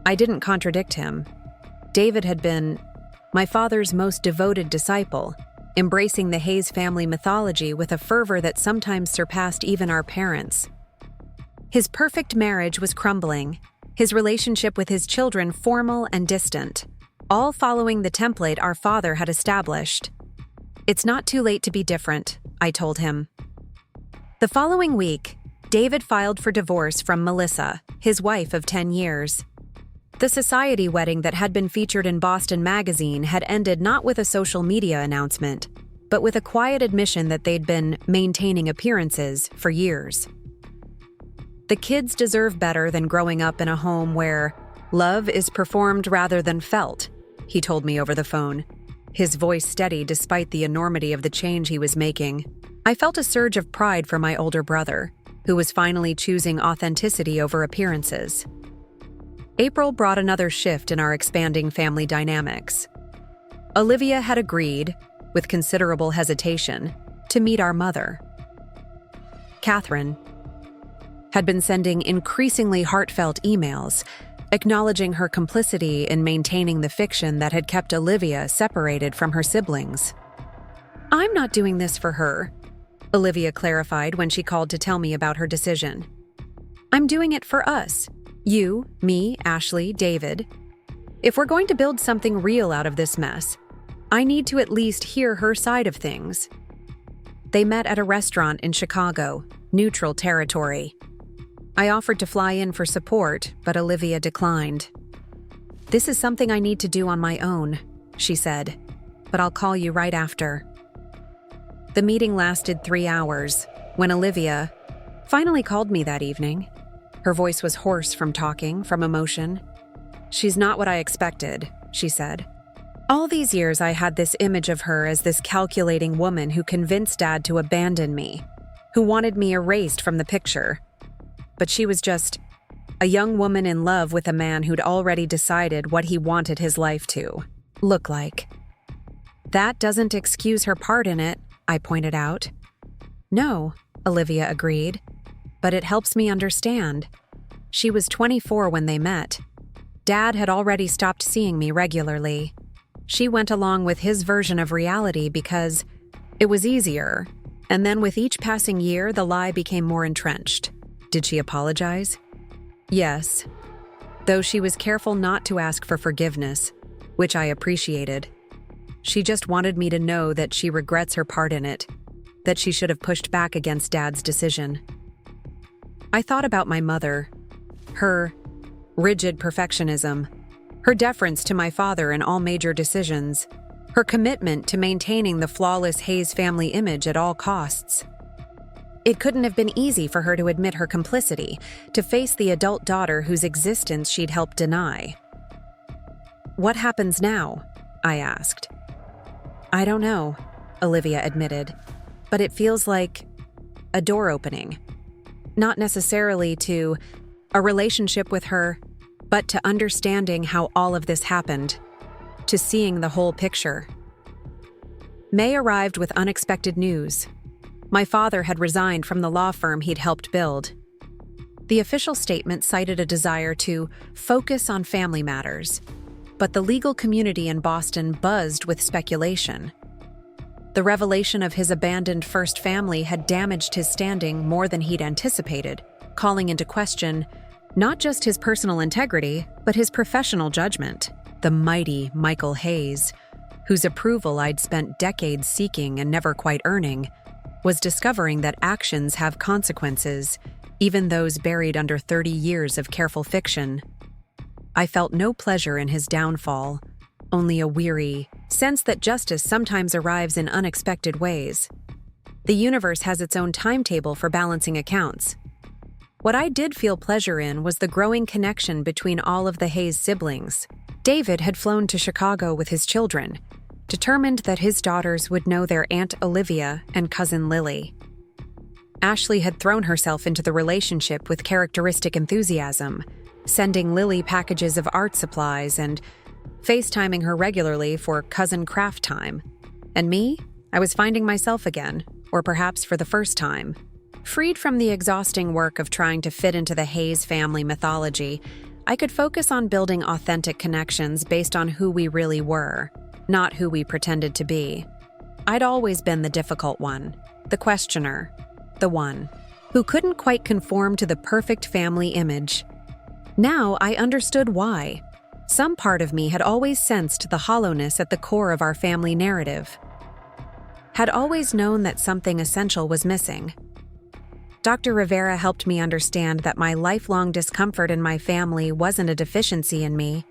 I didn't contradict him. David had been my father's most devoted disciple, embracing the Hayes family mythology with a fervor that sometimes surpassed even our parents. His perfect marriage was crumbling, his relationship with his children formal and distant, all following the template our father had established. It's not too late to be different, I told him. The following week, David filed for divorce from Melissa, his wife of 10 years. The society wedding that had been featured in Boston Magazine had ended not with a social media announcement, but with a quiet admission that they'd been maintaining appearances for years. The kids deserve better than growing up in a home where love is performed rather than felt, he told me over the phone, his voice steady despite the enormity of the change he was making. I felt a surge of pride for my older brother, who was finally choosing authenticity over appearances. April brought another shift in our expanding family dynamics. Olivia had agreed, with considerable hesitation, to meet our mother. Catherine had been sending increasingly heartfelt emails, acknowledging her complicity in maintaining the fiction that had kept Olivia separated from her siblings. I'm not doing this for her, Olivia clarified when she called to tell me about her decision. I'm doing it for us. You, me, Ashley, David. If we're going to build something real out of this mess, I need to at least hear her side of things. They met at a restaurant in Chicago, neutral territory. I offered to fly in for support, but Olivia declined. This is something I need to do on my own, she said, but I'll call you right after. The meeting lasted 3 hours, when Olivia finally called me that evening. Her voice was hoarse from talking, from emotion. She's not what I expected, she said. All these years I had this image of her as this calculating woman who convinced Dad to abandon me, who wanted me erased from the picture. But she was just a young woman in love with a man who'd already decided what he wanted his life to look like. That doesn't excuse her part in it, I pointed out. No, Olivia agreed, but it helps me understand. She was 24 when they met. Dad had already stopped seeing me regularly. She went along with his version of reality because it was easier, and then with each passing year, the lie became more entrenched. Did she apologize? Yes, though she was careful not to ask for forgiveness, which I appreciated. She just wanted me to know that she regrets her part in it, that she should have pushed back against Dad's decision. I thought about my mother, her rigid perfectionism, her deference to my father in all major decisions, her commitment to maintaining the flawless Hayes family image at all costs. It couldn't have been easy for her to admit her complicity, to face the adult daughter whose existence she'd helped deny. What happens now? I asked. I don't know, Olivia admitted, but it feels like a door opening. Not necessarily to a relationship with her, but to understanding how all of this happened, to seeing the whole picture. May arrived with unexpected news. My father had resigned from the law firm he'd helped build. The official statement cited a desire to focus on family matters, but the legal community in Boston buzzed with speculation. The revelation of his abandoned first family had damaged his standing more than he'd anticipated, calling into question not just his personal integrity, but his professional judgment. The mighty Michael Hayes, whose approval I'd spent decades seeking and never quite earning, was discovering that actions have consequences, even those buried under 30 years of careful fiction. I felt no pleasure in his downfall, only a weary sense that justice sometimes arrives in unexpected ways. The universe has its own timetable for balancing accounts. What I did feel pleasure in was the growing connection between all of the Hayes siblings. David had flown to Chicago with his children, determined that his daughters would know their Aunt Olivia and cousin Lily. Ashley had thrown herself into the relationship with characteristic enthusiasm, sending Lily packages of art supplies and FaceTiming her regularly for cousin craft time. And me? I was finding myself again, or perhaps for the first time. Freed from the exhausting work of trying to fit into the Hayes family mythology, I could focus on building authentic connections based on who we really were, not who we pretended to be. I'd always been the difficult one, the questioner, the one who couldn't quite conform to the perfect family image. Now I understood why. Some part of me had always sensed the hollowness at the core of our family narrative. Had always known that something essential was missing. Dr. Rivera helped me understand that my lifelong discomfort in my family wasn't a deficiency in me.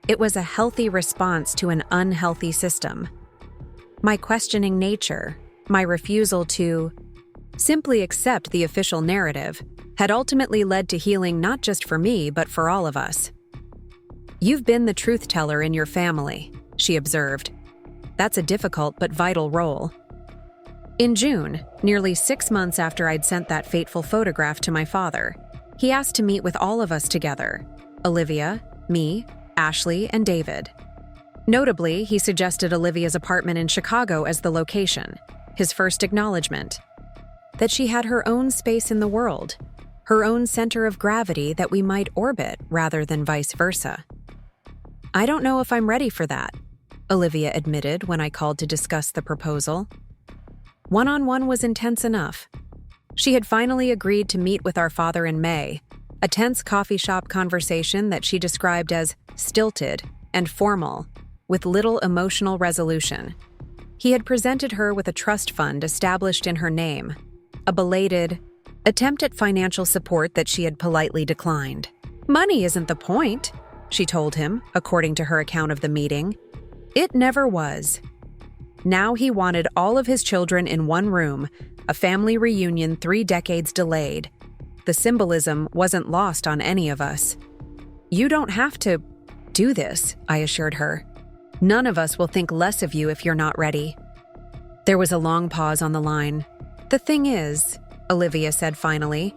It was a healthy response to an unhealthy system. My questioning nature, my refusal to simply accept the official narrative, had ultimately led to healing not just for me, but for all of us. "You've been the truth teller in your family," she observed. "That's a difficult but vital role." In June, nearly 6 months after I'd sent that fateful photograph to my father, he asked to meet with all of us together: Olivia, me, Ashley, and David. Notably, he suggested Olivia's apartment in Chicago as the location, his first acknowledgement. That she had her own space in the world, her own center of gravity that we might orbit rather than vice versa. "I don't know if I'm ready for that," Olivia admitted when I called to discuss the proposal. One-on-one was intense enough. She had finally agreed to meet with our father in May, a tense coffee shop conversation that she described as stilted and formal, with little emotional resolution. He had presented her with a trust fund established in her name, a belated attempt at financial support that she had politely declined. "Money isn't the point," she told him, according to her account of the meeting. It never was. Now he wanted all of his children in one room, a family reunion 3 decades delayed. The symbolism wasn't lost on any of us. "You don't have to do this," I assured her. "None of us will think less of you if you're not ready." There was a long pause on the line. "The thing is," Olivia said finally,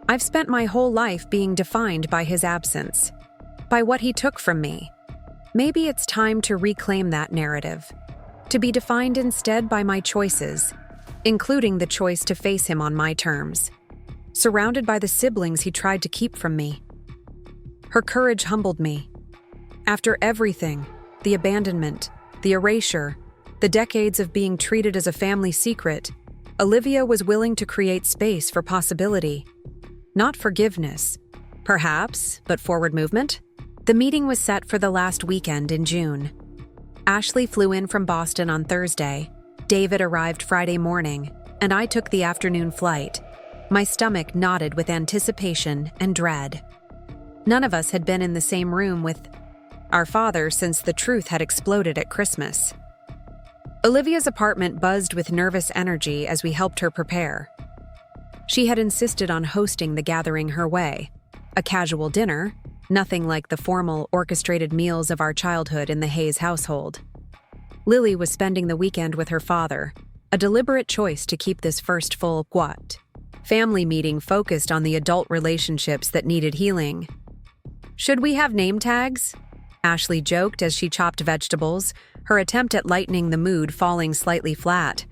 "I've spent my whole life being defined by his absence, by what he took from me. Maybe it's time to reclaim that narrative, to be defined instead by my choices, including the choice to face him on my terms, surrounded by the siblings he tried to keep from me." Her courage humbled me. After everything, the abandonment, the erasure, the decades of being treated as a family secret, Olivia was willing to create space for possibility. Not forgiveness, perhaps, but forward movement. The meeting was set for the last weekend in June. Ashley flew in from Boston on Thursday, David arrived Friday morning, and I took the afternoon flight. My stomach knotted with anticipation and dread. None of us had been in the same room with our father since the truth had exploded at Christmas. Olivia's apartment buzzed with nervous energy as we helped her prepare. She had insisted on hosting the gathering her way, a casual dinner, nothing like the formal, orchestrated meals of our childhood in the Hayes household. Lily was spending the weekend with her father, a deliberate choice to keep this first full family meeting focused on the adult relationships that needed healing. "Should we have name tags?" Ashley joked as she chopped vegetables, her attempt at lightening the mood falling slightly flat.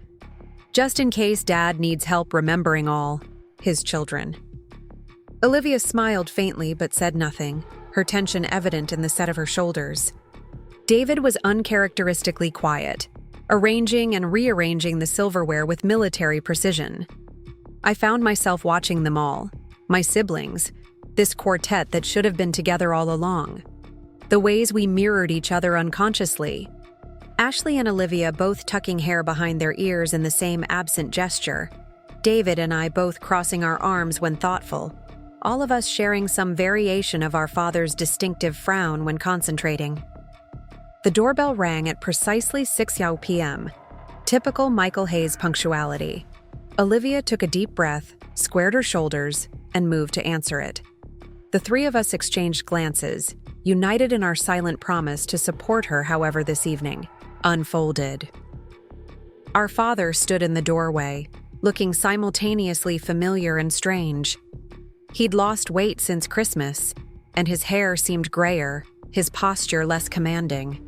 "Just in case Dad needs help remembering all his children." Olivia smiled faintly but said nothing, her tension evident in the set of her shoulders. David was uncharacteristically quiet, arranging and rearranging the silverware with military precision. I found myself watching them all, my siblings, this quartet that should have been together all along. The ways we mirrored each other unconsciously. Ashley and Olivia both tucking hair behind their ears in the same absent gesture. David and I both crossing our arms when thoughtful, all of us sharing some variation of our father's distinctive frown when concentrating. The doorbell rang at precisely 6 p.m., typical Michael Hayes punctuality. Olivia took a deep breath, squared her shoulders, and moved to answer it. The three of us exchanged glances, united in our silent promise to support her however this evening unfolded. Our father stood in the doorway, looking simultaneously familiar and strange. He'd lost weight since Christmas, and his hair seemed grayer, his posture less commanding.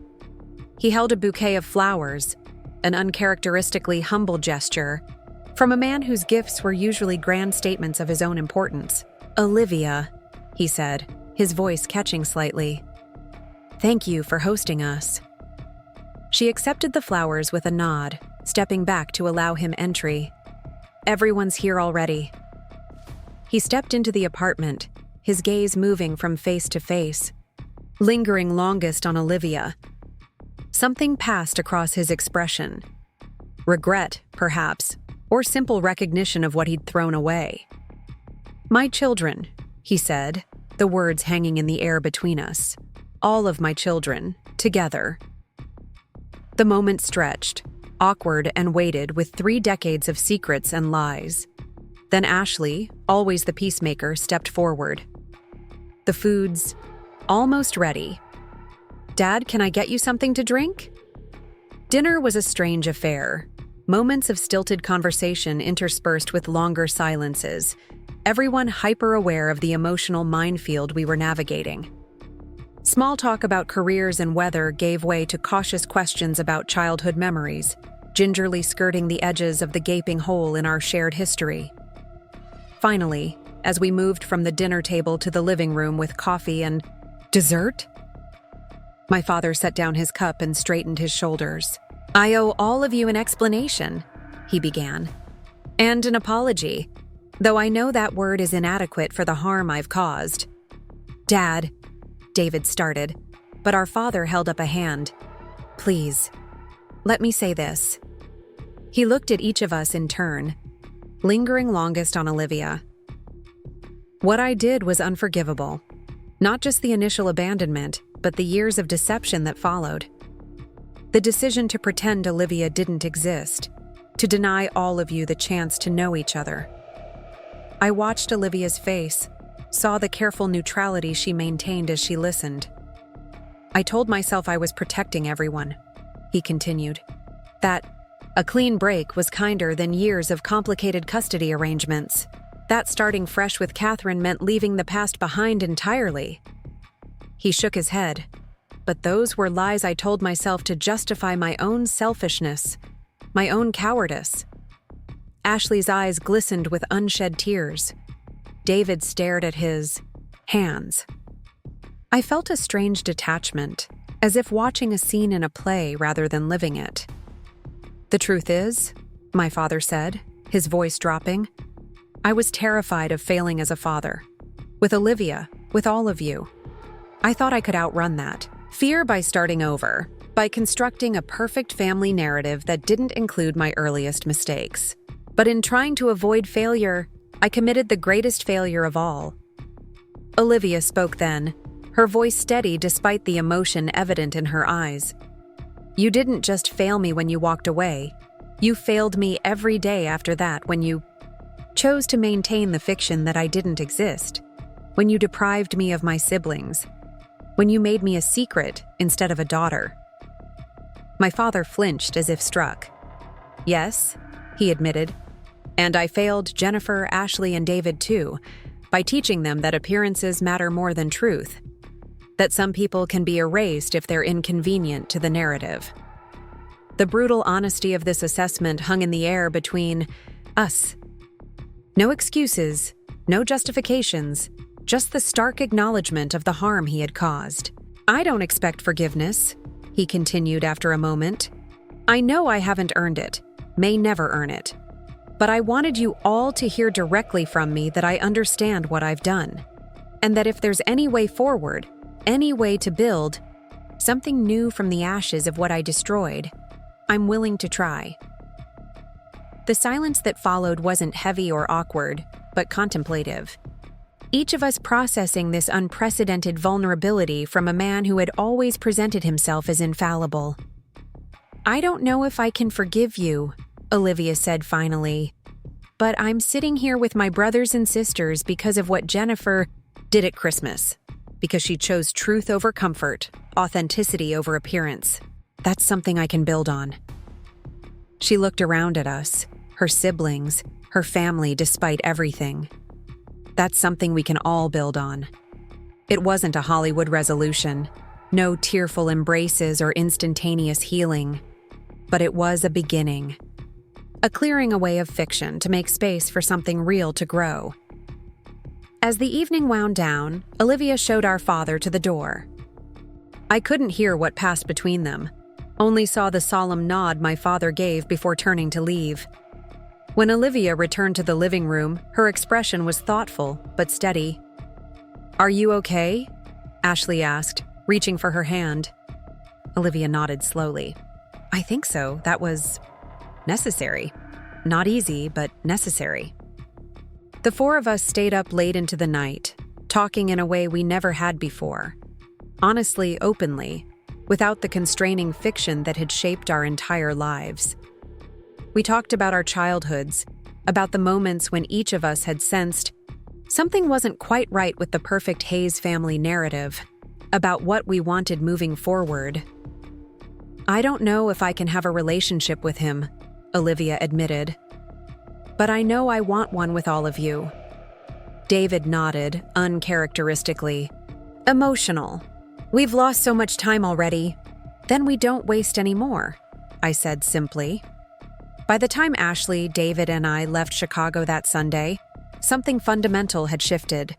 He held a bouquet of flowers, an uncharacteristically humble gesture, from a man whose gifts were usually grand statements of his own importance. "Olivia," he said, his voice catching slightly. "Thank you for hosting us." She accepted the flowers with a nod, stepping back to allow him entry. "Everyone's here already." He stepped into the apartment, his gaze moving from face to face, lingering longest on Olivia. Something passed across his expression. Regret, perhaps, or simple recognition of what he'd thrown away. "My children," he said, the words hanging in the air between us. "All of my children, together." The moment stretched, awkward and weighted with 3 decades of secrets and lies. Then Ashley, always the peacemaker, stepped forward. "The food's almost ready. Dad, can I get you something to drink?" Dinner was a strange affair. Moments of stilted conversation interspersed with longer silences, everyone hyper-aware of the emotional minefield we were navigating. Small talk about careers and weather gave way to cautious questions about childhood memories, gingerly skirting the edges of the gaping hole in our shared history. Finally, as we moved from the dinner table to the living room with coffee and dessert, my father set down his cup and straightened his shoulders. "I owe all of you an explanation," he began, "and an apology, though I know that word is inadequate for the harm I've caused." "Dad," David started, but our father held up a hand. "Please, let me say this." He looked at each of us in turn, lingering longest on Olivia. "What I did was unforgivable. Not just the initial abandonment, but the years of deception that followed. The decision to pretend Olivia didn't exist, to deny all of you the chance to know each other. I watched Olivia's face, saw the careful neutrality she maintained as she listened. I told myself I was protecting everyone," he continued. "That a clean break was kinder than years of complicated custody arrangements. That starting fresh with Catherine meant leaving the past behind entirely." He shook his head. "But those were lies I told myself to justify my own selfishness, my own cowardice." Ashley's eyes glistened with unshed tears. David stared at his hands. I felt a strange detachment, as if watching a scene in a play rather than living it. "The truth is," my father said, his voice dropping, "I was terrified of failing as a father. With Olivia, with all of you. I thought I could outrun that. Fear by starting over, by constructing a perfect family narrative that didn't include my earliest mistakes. But in trying to avoid failure, I committed the greatest failure of all." Olivia spoke then, her voice steady despite the emotion evident in her eyes. "You didn't just fail me when you walked away. You failed me every day after that when you chose to maintain the fiction that I didn't exist, when you deprived me of my siblings, when you made me a secret instead of a daughter." My father flinched as if struck. "Yes," he admitted, "and I failed Jennifer, Ashley, and David too, by teaching them that appearances matter more than truth, that some people can be erased if they're inconvenient to the narrative." The brutal honesty of this assessment hung in the air between us. No excuses, no justifications, just the stark acknowledgement of the harm he had caused. "I don't expect forgiveness," he continued after a moment. "I know I haven't earned it, may never earn it. But I wanted you all to hear directly from me that I understand what I've done, and that if there's any way forward, any way to build something new from the ashes of what I destroyed, I'm willing to try." The silence that followed wasn't heavy or awkward, but contemplative. Each of us processing this unprecedented vulnerability from a man who had always presented himself as infallible. "I don't know if I can forgive you," Olivia said finally, "but I'm sitting here with my brothers and sisters because of what Jennifer did at Christmas. Because she chose truth over comfort, authenticity over appearance. That's something I can build on." She looked around at us, her siblings, her family despite everything. That's something we can all build on. It wasn't a Hollywood resolution, no tearful embraces or instantaneous healing, but it was a beginning. A clearing away of fiction to make space for something real to grow. As the evening wound down, Olivia showed our father to the door. I couldn't hear what passed between them, only saw the solemn nod my father gave before turning to leave. When Olivia returned to the living room, her expression was thoughtful but steady. "Are you okay?" Ashley asked, reaching for her hand. Olivia nodded slowly. "I think so. That was necessary. Not easy, but necessary." The four of us stayed up late into the night, talking in a way we never had before. Honestly, openly, without the constraining fiction that had shaped our entire lives. We talked about our childhoods, about the moments when each of us had sensed something wasn't quite right with the perfect Hayes family narrative, about what we wanted moving forward. "I don't know if I can have a relationship with him," Olivia admitted. "But I know I want one with all of you." David nodded, uncharacteristically. "Emotional. We've lost so much time already. Then we don't waste any more," I said simply. By the time Ashley, David, and I left Chicago that Sunday, something fundamental had shifted.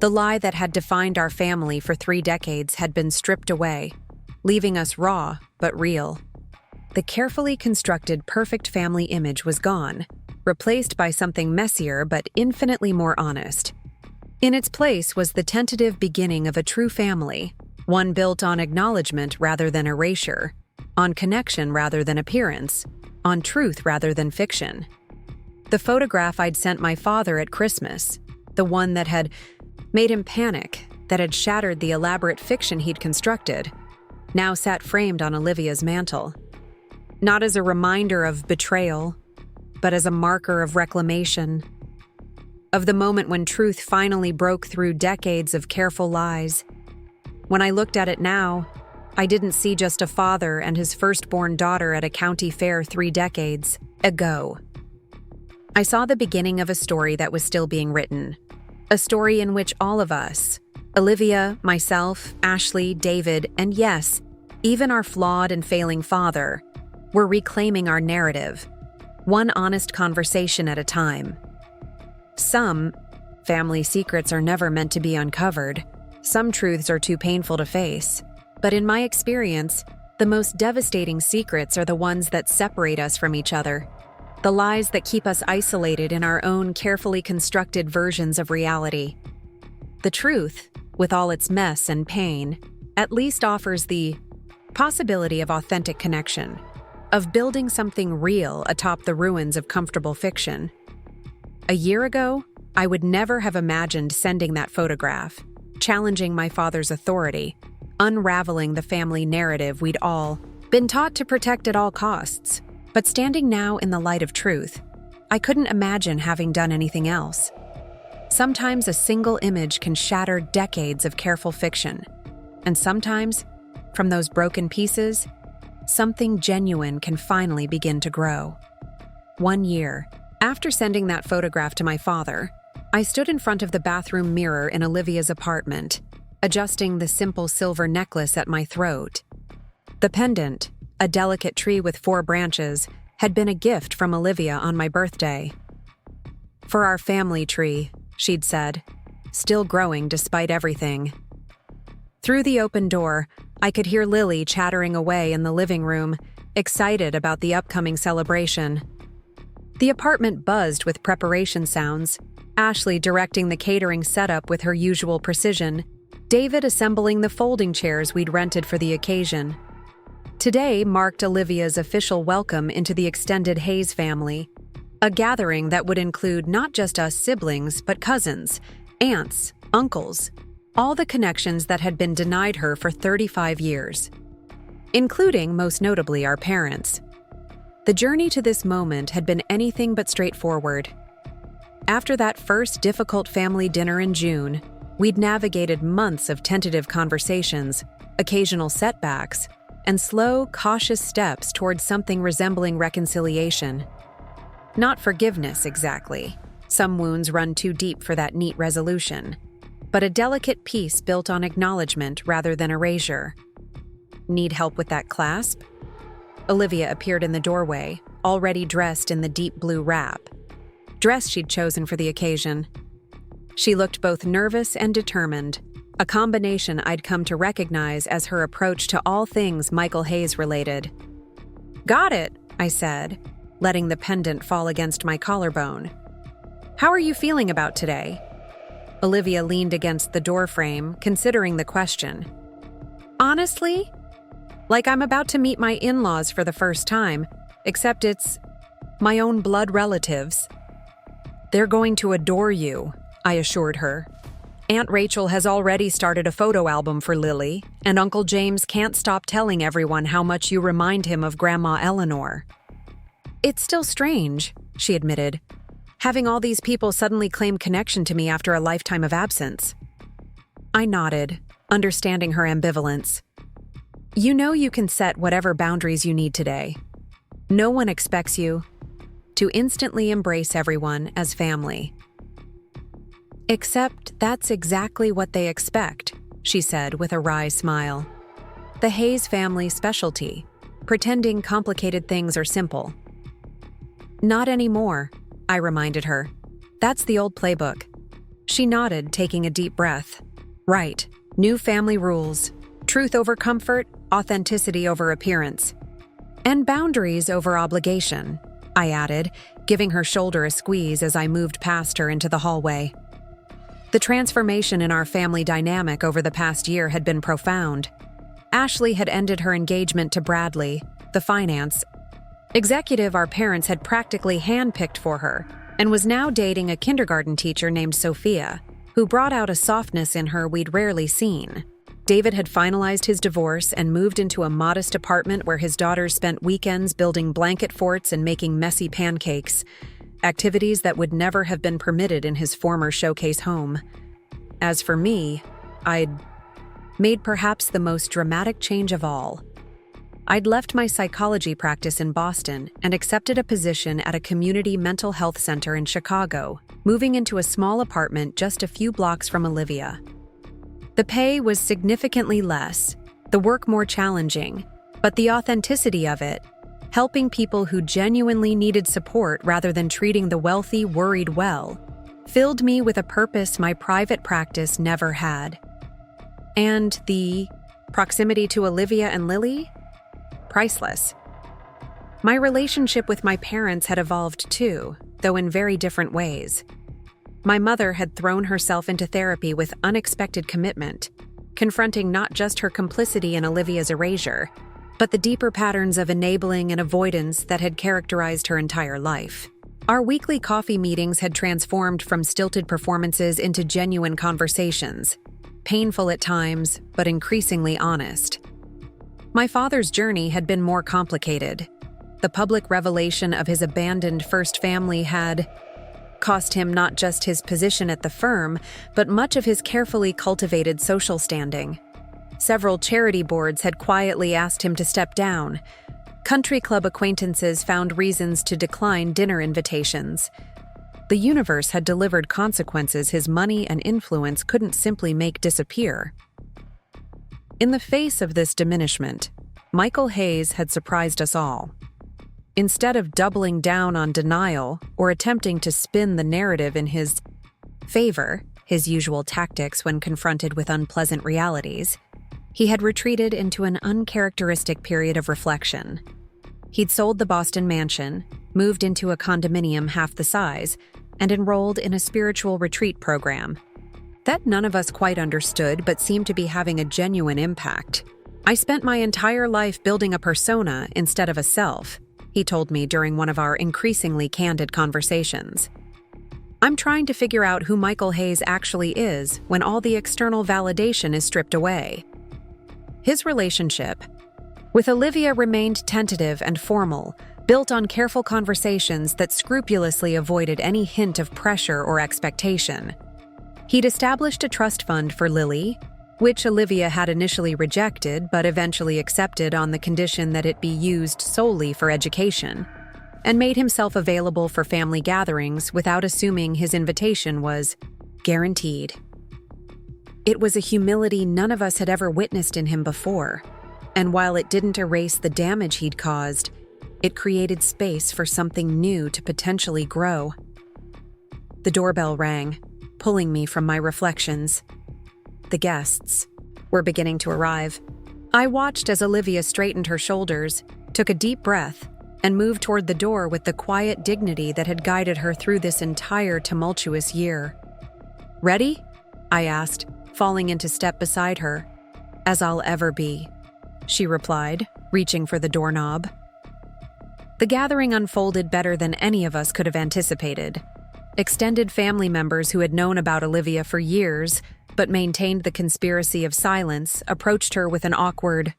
The lie that had defined our family for 3 decades had been stripped away, leaving us raw but real. The carefully constructed perfect family image was gone, replaced by something messier but infinitely more honest. In its place was the tentative beginning of a true family, one built on acknowledgement rather than erasure, on connection rather than appearance, on truth rather than fiction. The photograph I'd sent my father at Christmas, the one that had made him panic, that had shattered the elaborate fiction he'd constructed, now sat framed on Olivia's mantle. Not as a reminder of betrayal, but as a marker of reclamation, of the moment when truth finally broke through decades of careful lies. When I looked at it now, I didn't see just a father and his firstborn daughter at a county fair 3 decades ago. I saw the beginning of a story that was still being written. A story in which all of us, Olivia, myself, Ashley, David, and yes, even our flawed and failing father, were reclaiming our narrative, one honest conversation at a time. Some family secrets are never meant to be uncovered. Some truths are too painful to face. But in my experience, the most devastating secrets are the ones that separate us from each other, the lies that keep us isolated in our own carefully constructed versions of reality. The truth, with all its mess and pain, at least offers the possibility of authentic connection, of building something real atop the ruins of comfortable fiction. A year ago, I would never have imagined sending that photograph, challenging my father's authority, unraveling the family narrative we'd all been taught to protect at all costs. But standing now in the light of truth, I couldn't imagine having done anything else. Sometimes a single image can shatter decades of careful fiction, and sometimes, from those broken pieces, something genuine can finally begin to grow. 1 year after sending that photograph to my father, I stood in front of the bathroom mirror in Olivia's apartment, adjusting the simple silver necklace at my throat. The pendant, a delicate tree with 4 branches, had been a gift from Olivia on my birthday. "For our family tree," she'd said, still growing despite everything. Through the open door, I could hear Lily chattering away in the living room, excited about the upcoming celebration. The apartment buzzed with preparation sounds, Ashley directing the catering setup with her usual precision, David assembling the folding chairs we'd rented for the occasion. Today marked Olivia's official welcome into the extended Hayes family, A gathering that would include not just us siblings, but cousins, aunts, uncles, all the connections that had been denied her for 35 years, including, most notably, our parents. The journey to this moment had been anything but straightforward. After that first difficult family dinner in June, we'd navigated months of tentative conversations, occasional setbacks, and slow, cautious steps towards something resembling reconciliation. Not forgiveness, exactly. Some wounds run too deep for that neat resolution. But a delicate peace built on acknowledgement rather than erasure. Need help with that clasp? Olivia appeared in the doorway, already dressed in the deep blue wrap, dress she'd chosen for the occasion. She looked both nervous and determined, a combination I'd come to recognize as her approach to all things Michael Hayes related. "Got it," I said, letting the pendant fall against my collarbone. "How are you feeling about today?" Olivia leaned against the doorframe, considering the question. "Honestly, like I'm about to meet my in-laws for the first time, except it's my own blood relatives." "They're going to adore you," I assured her. "Aunt Rachel has already started a photo album for Lily, and Uncle James can't stop telling everyone how much you remind him of Grandma Eleanor." "It's still strange," she admitted, "having all these people suddenly claim connection to me after a lifetime of absence." I nodded, understanding her ambivalence. "You know you can set whatever boundaries you need today. No one expects you to instantly embrace everyone as family." "Except that's exactly what they expect," she said with a wry smile. "The Hayes family specialty, pretending complicated things are simple." "Not anymore," I reminded her. "That's the old playbook." She nodded, taking a deep breath. "Right. New family rules. Truth over comfort, authenticity over appearance. And boundaries over obligation," I added, giving her shoulder a squeeze as I moved past her into the hallway. The transformation in our family dynamic over the past year had been profound. Ashley had ended her engagement to Bradley, the finance executive our parents had practically handpicked for her, and was now dating a kindergarten teacher named Sophia, who brought out a softness in her we'd rarely seen. David had finalized his divorce and moved into a modest apartment where his daughters spent weekends building blanket forts and making messy pancakes, activities that would never have been permitted in his former showcase home. As for me, I'd made perhaps the most dramatic change of all. I'd left my psychology practice in Boston and accepted a position at a community mental health center in Chicago, moving into a small apartment just a few blocks from Olivia. The pay was significantly less, the work more challenging, but the authenticity of it, helping people who genuinely needed support rather than treating the wealthy worried well, filled me with a purpose my private practice never had. And the proximity to Olivia and Lily? Priceless. My relationship with my parents had evolved too, though in very different ways. My mother had thrown herself into therapy with unexpected commitment, confronting not just her complicity in Olivia's erasure, but the deeper patterns of enabling and avoidance that had characterized her entire life. Our weekly coffee meetings had transformed from stilted performances into genuine conversations, painful at times, but increasingly honest. My father's journey had been more complicated. The public revelation of his abandoned first family had cost him not just his position at the firm, but much of his carefully cultivated social standing. Several charity boards had quietly asked him to step down. Country club acquaintances found reasons to decline dinner invitations. The universe had delivered consequences his money and influence couldn't simply make disappear. In the face of this diminishment, Michael Hayes had surprised us all. Instead of doubling down on denial or attempting to spin the narrative in his favor, his usual tactics when confronted with unpleasant realities, he had retreated into an uncharacteristic period of reflection. He'd sold the Boston mansion, moved into a condominium half the size, and enrolled in a spiritual retreat program that none of us quite understood but seemed to be having a genuine impact. "I spent my entire life building a persona instead of a self," he told me during one of our increasingly candid conversations. I'm trying to figure out who Michael Hayes actually is when all the external validation is stripped away. His relationship with Olivia remained tentative and formal, built on careful conversations that scrupulously avoided any hint of pressure or expectation. He'd established a trust fund for Lily, which Olivia had initially rejected but eventually accepted on the condition that it be used solely for education, and made himself available for family gatherings without assuming his invitation was guaranteed. It was a humility none of us had ever witnessed in him before, and while it didn't erase the damage he'd caused, it created space for something new to potentially grow. The doorbell rang, pulling me from my reflections. The guests were beginning to arrive. I watched as Olivia straightened her shoulders, took a deep breath, and moved toward the door with the quiet dignity that had guided her through this entire tumultuous year. "Ready?" I asked, falling into step beside her. "As I'll ever be," she replied, reaching for the doorknob. The gathering unfolded better than any of us could have anticipated. Extended family members who had known about Olivia for years but maintained the conspiracy of silence approached her with an awkward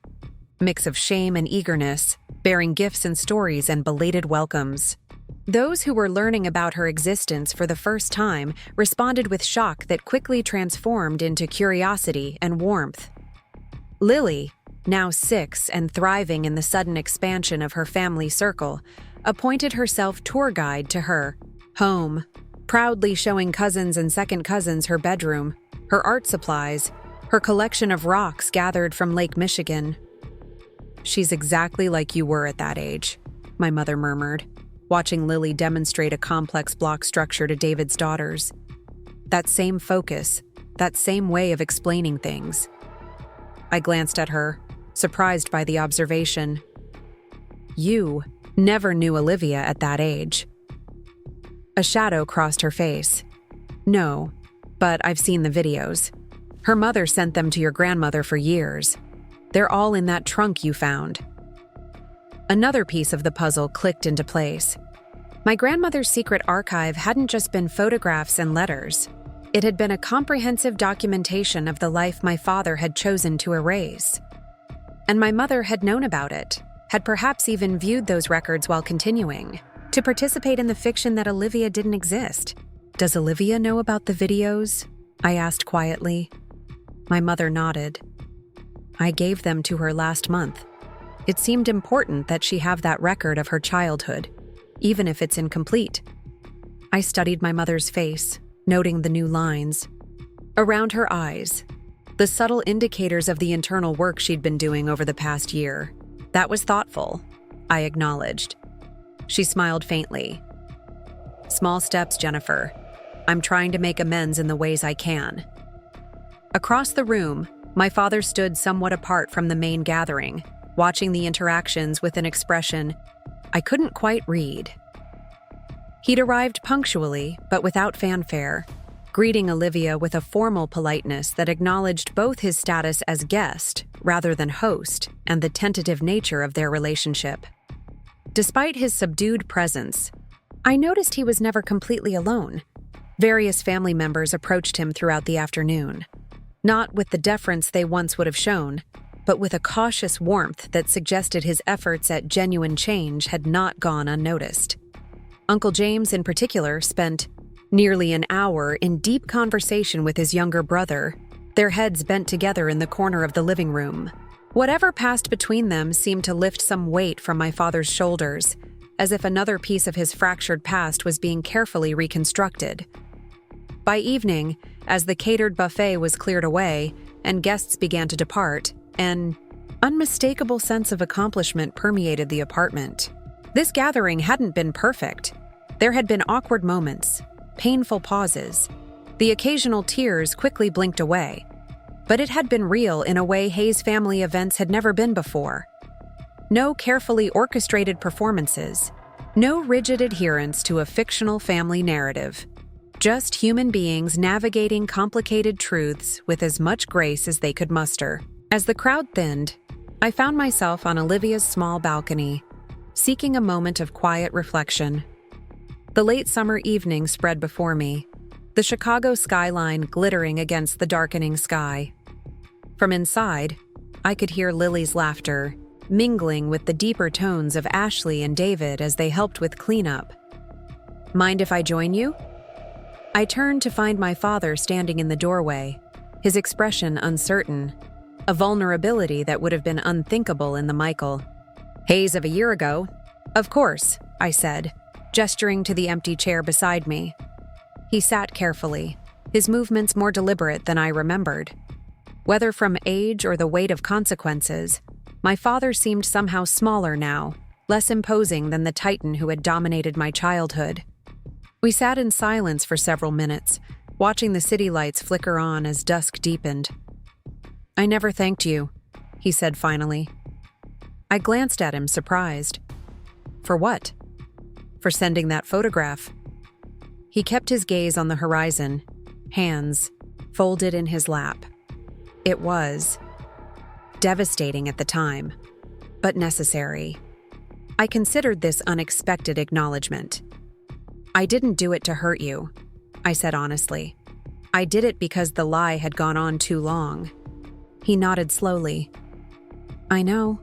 mix of shame and eagerness, bearing gifts and stories and belated welcomes. Those who were learning about her existence for the first time responded with shock that quickly transformed into curiosity and warmth. Lily, now 6 and thriving in the sudden expansion of her family circle, appointed herself tour guide to her home, proudly showing cousins and second cousins her bedroom, her art supplies, her collection of rocks gathered from Lake Michigan. "She's exactly like you were at that age," my mother murmured, watching Lily demonstrate a complex block structure to David's daughters. That same focus, that same way of explaining things. I glanced at her, surprised by the observation. "You never knew Olivia at that age." A shadow crossed her face. "No, but I've seen the videos. Her mother sent them to your grandmother for years. They're all in that trunk you found." Another piece of the puzzle clicked into place. My grandmother's secret archive hadn't just been photographs and letters. It had been a comprehensive documentation of the life my father had chosen to erase. And my mother had known about it, had perhaps even viewed those records while continuing to participate in the fiction that Olivia didn't exist. "Does Olivia know about the videos?" I asked quietly. My mother nodded. "I gave them to her last month. It seemed important that she have that record of her childhood, even if it's incomplete." I studied my mother's face, noting the new lines around her eyes, the subtle indicators of the internal work she'd been doing over the past year. "That was thoughtful," I acknowledged. She smiled faintly. "Small steps, Jennifer. I'm trying to make amends in the ways I can." Across the room, my father stood somewhat apart from the main gathering, watching the interactions with an expression I couldn't quite read. He'd arrived punctually, but without fanfare, greeting Olivia with a formal politeness that acknowledged both his status as guest rather than host and the tentative nature of their relationship. Despite his subdued presence, I noticed he was never completely alone. Various family members approached him throughout the afternoon, not with the deference they once would have shown, but with a cautious warmth that suggested his efforts at genuine change had not gone unnoticed. Uncle James, in particular, spent nearly an hour in deep conversation with his younger brother, their heads bent together in the corner of the living room. Whatever passed between them seemed to lift some weight from my father's shoulders, as if another piece of his fractured past was being carefully reconstructed. By evening, as the catered buffet was cleared away and guests began to depart, an unmistakable sense of accomplishment permeated the apartment. This gathering hadn't been perfect. There had been awkward moments, painful pauses. The occasional tears quickly blinked away. But it had been real in a way Hayes family events had never been before. No carefully orchestrated performances, no rigid adherence to a fictional family narrative. Just human beings navigating complicated truths with as much grace as they could muster. As the crowd thinned, I found myself on Olivia's small balcony, seeking a moment of quiet reflection. The late summer evening spread before me, the Chicago skyline glittering against the darkening sky. From inside, I could hear Lily's laughter, mingling with the deeper tones of Ashley and David as they helped with cleanup. "Mind if I join you?" I turned to find my father standing in the doorway, his expression uncertain, a vulnerability that would have been unthinkable in the Michael Hayes of a year ago. "Of course," I said, gesturing to the empty chair beside me. He sat carefully, his movements more deliberate than I remembered. Whether from age or the weight of consequences, my father seemed somehow smaller now, less imposing than the titan who had dominated my childhood. We sat in silence for several minutes, watching the city lights flicker on as dusk deepened. "I never thanked you," he said finally. I glanced at him, surprised. "For what?" "For sending that photograph." He kept his gaze on the horizon, hands folded in his lap. It was devastating at the time, but necessary. I considered this unexpected acknowledgement. "I didn't do it to hurt you," I said honestly. "I did it because the lie had gone on too long." He nodded slowly. "I know.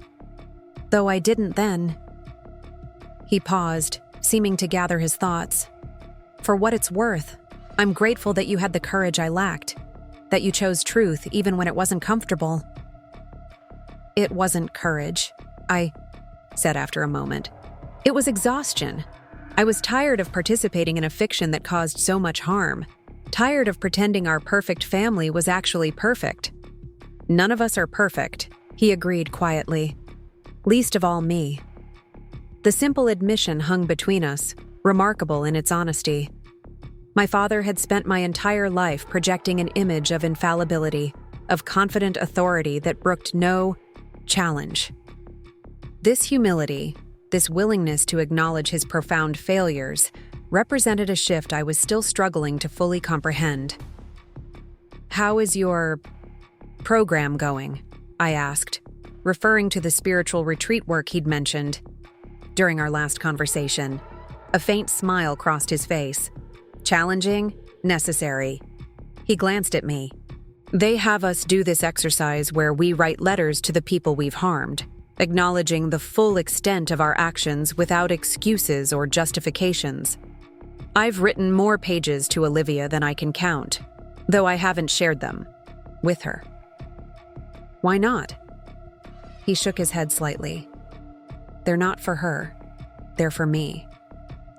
Though I didn't then." He paused, seeming to gather his thoughts. "For what it's worth, I'm grateful that you had the courage I lacked, that you chose truth even when it wasn't comfortable." "It wasn't courage," I said after a moment. "It was exhaustion. I was tired of participating in a fiction that caused so much harm, tired of pretending our perfect family was actually perfect." "None of us are perfect," he agreed quietly. "Least of all me." The simple admission hung between us, remarkable in its honesty. My father had spent my entire life projecting an image of infallibility, of confident authority that brooked no challenge. This humility, this willingness to acknowledge his profound failures, represented a shift I was still struggling to fully comprehend. "How is your program going?" I asked, referring to the spiritual retreat work he'd mentioned. During our last conversation, a faint smile crossed his face. "Challenging, necessary." He glanced at me. "They have us do this exercise where we write letters to the people we've harmed, acknowledging the full extent of our actions without excuses or justifications. I've written more pages to Olivia than I can count, though I haven't shared them with her." "Why not?" He shook his head slightly. "They're not for her. They're for me.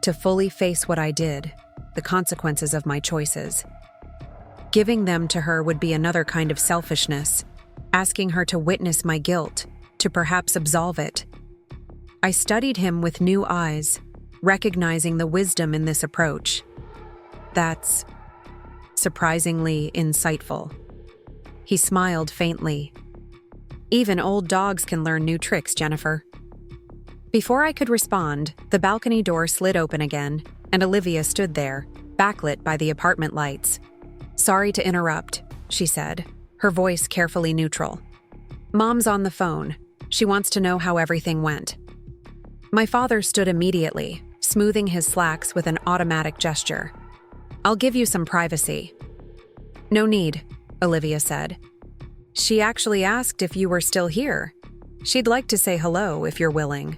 To fully face what I did, the consequences of my choices. Giving them to her would be another kind of selfishness, asking her to witness my guilt, to perhaps absolve it." I studied him with new eyes, recognizing the wisdom in this approach. "That's surprisingly insightful." He smiled faintly. "Even old dogs can learn new tricks, Jennifer." Before I could respond, the balcony door slid open again, and Olivia stood there, backlit by the apartment lights. "Sorry to interrupt," she said, her voice carefully neutral. "Mom's on the phone. She wants to know how everything went." My father stood immediately, smoothing his slacks with an automatic gesture. "I'll give you some privacy." "No need," Olivia said. "She actually asked if you were still here. She'd like to say hello if you're willing."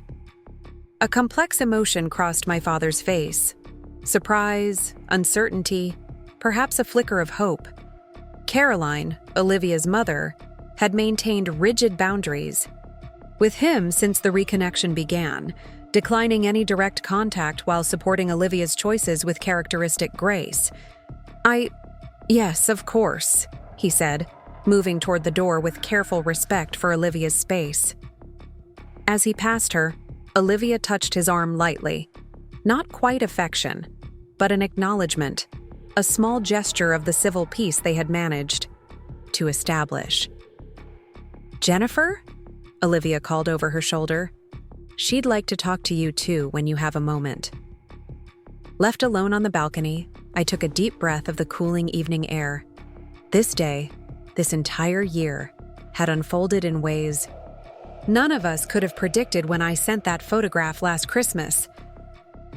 A complex emotion crossed my father's face. Surprise, uncertainty, perhaps a flicker of hope. Caroline, Olivia's mother, had maintained rigid boundaries. With him since the reconnection began, declining any direct contact while supporting Olivia's choices with characteristic grace. Yes, of course," he said, moving toward the door with careful respect for Olivia's space. As he passed her, Olivia touched his arm lightly. Not quite affection, but an acknowledgement, a small gesture of the civil peace they had managed to establish. "Jennifer?" Olivia called over her shoulder. "She'd like to talk to you too when you have a moment." Left alone on the balcony, I took a deep breath of the cooling evening air. This day, this entire year, had unfolded in ways None of us could have predicted when I sent that photograph last Christmas.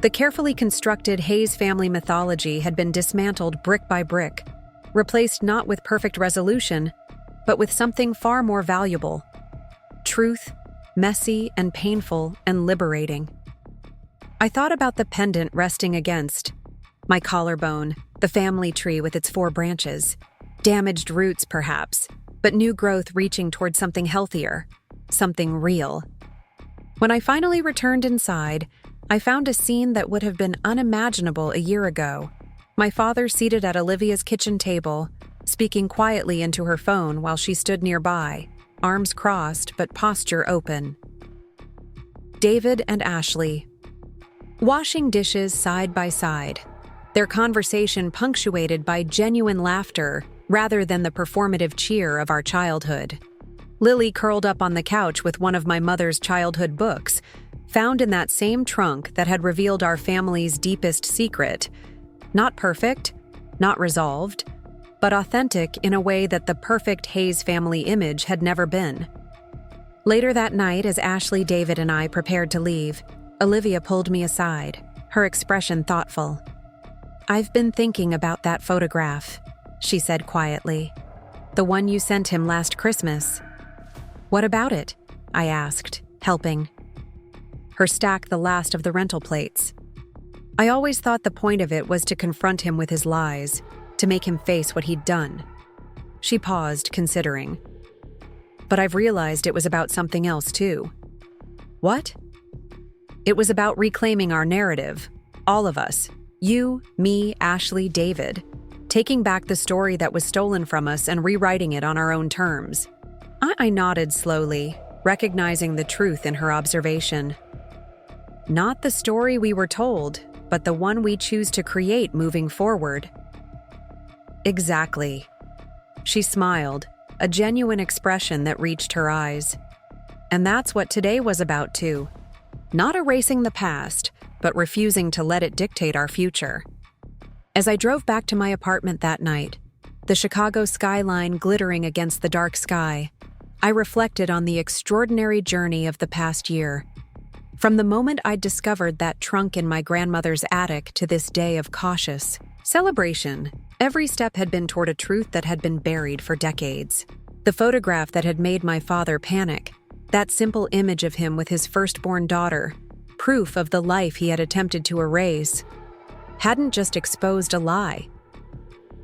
The carefully constructed Hayes family mythology had been dismantled brick by brick, replaced not with perfect resolution, but with something far more valuable: truth, messy and painful and liberating. I thought about the pendant resting against my collarbone, the family tree with its 4 branches, damaged roots perhaps, but new growth reaching toward something healthier, something real. When I finally returned inside, I found a scene that would have been unimaginable a year ago. My father seated at Olivia's kitchen table, speaking quietly into her phone while she stood nearby, arms crossed but posture open. David and Ashley, washing dishes side by side, their conversation punctuated by genuine laughter rather than the performative cheer of our childhood. Lily curled up on the couch with one of my mother's childhood books, found in that same trunk that had revealed our family's deepest secret. Not perfect, not resolved, but authentic in a way that the perfect Hayes family image had never been. Later that night, as Ashley, David, and I prepared to leave, Olivia pulled me aside, her expression thoughtful. "I've been thinking about that photograph," she said quietly. "The one you sent him last Christmas." "What about it?" I asked, helping her stack the last of the rental plates. I always thought the point of it was to confront him with his lies, to make him face what he'd done. She paused, considering. "But I've realized it was about something else, too." "What?" "It was about reclaiming our narrative. All of us. You, me, Ashley, David. Taking back the story that was stolen from us and rewriting it on our own terms." I nodded slowly, recognizing the truth in her observation. "Not the story we were told, but the one we choose to create moving forward." "Exactly." She smiled, a genuine expression that reached her eyes. "And that's what today was about, too. Not erasing the past, but refusing to let it dictate our future." As I drove back to my apartment that night, the Chicago skyline glittering against the dark sky, I reflected on the extraordinary journey of the past year. From the moment I'd discovered that trunk in my grandmother's attic to this day of cautious celebration, every step had been toward a truth that had been buried for decades. The photograph that had made my father panic, that simple image of him with his firstborn daughter, proof of the life he had attempted to erase, hadn't just exposed a lie.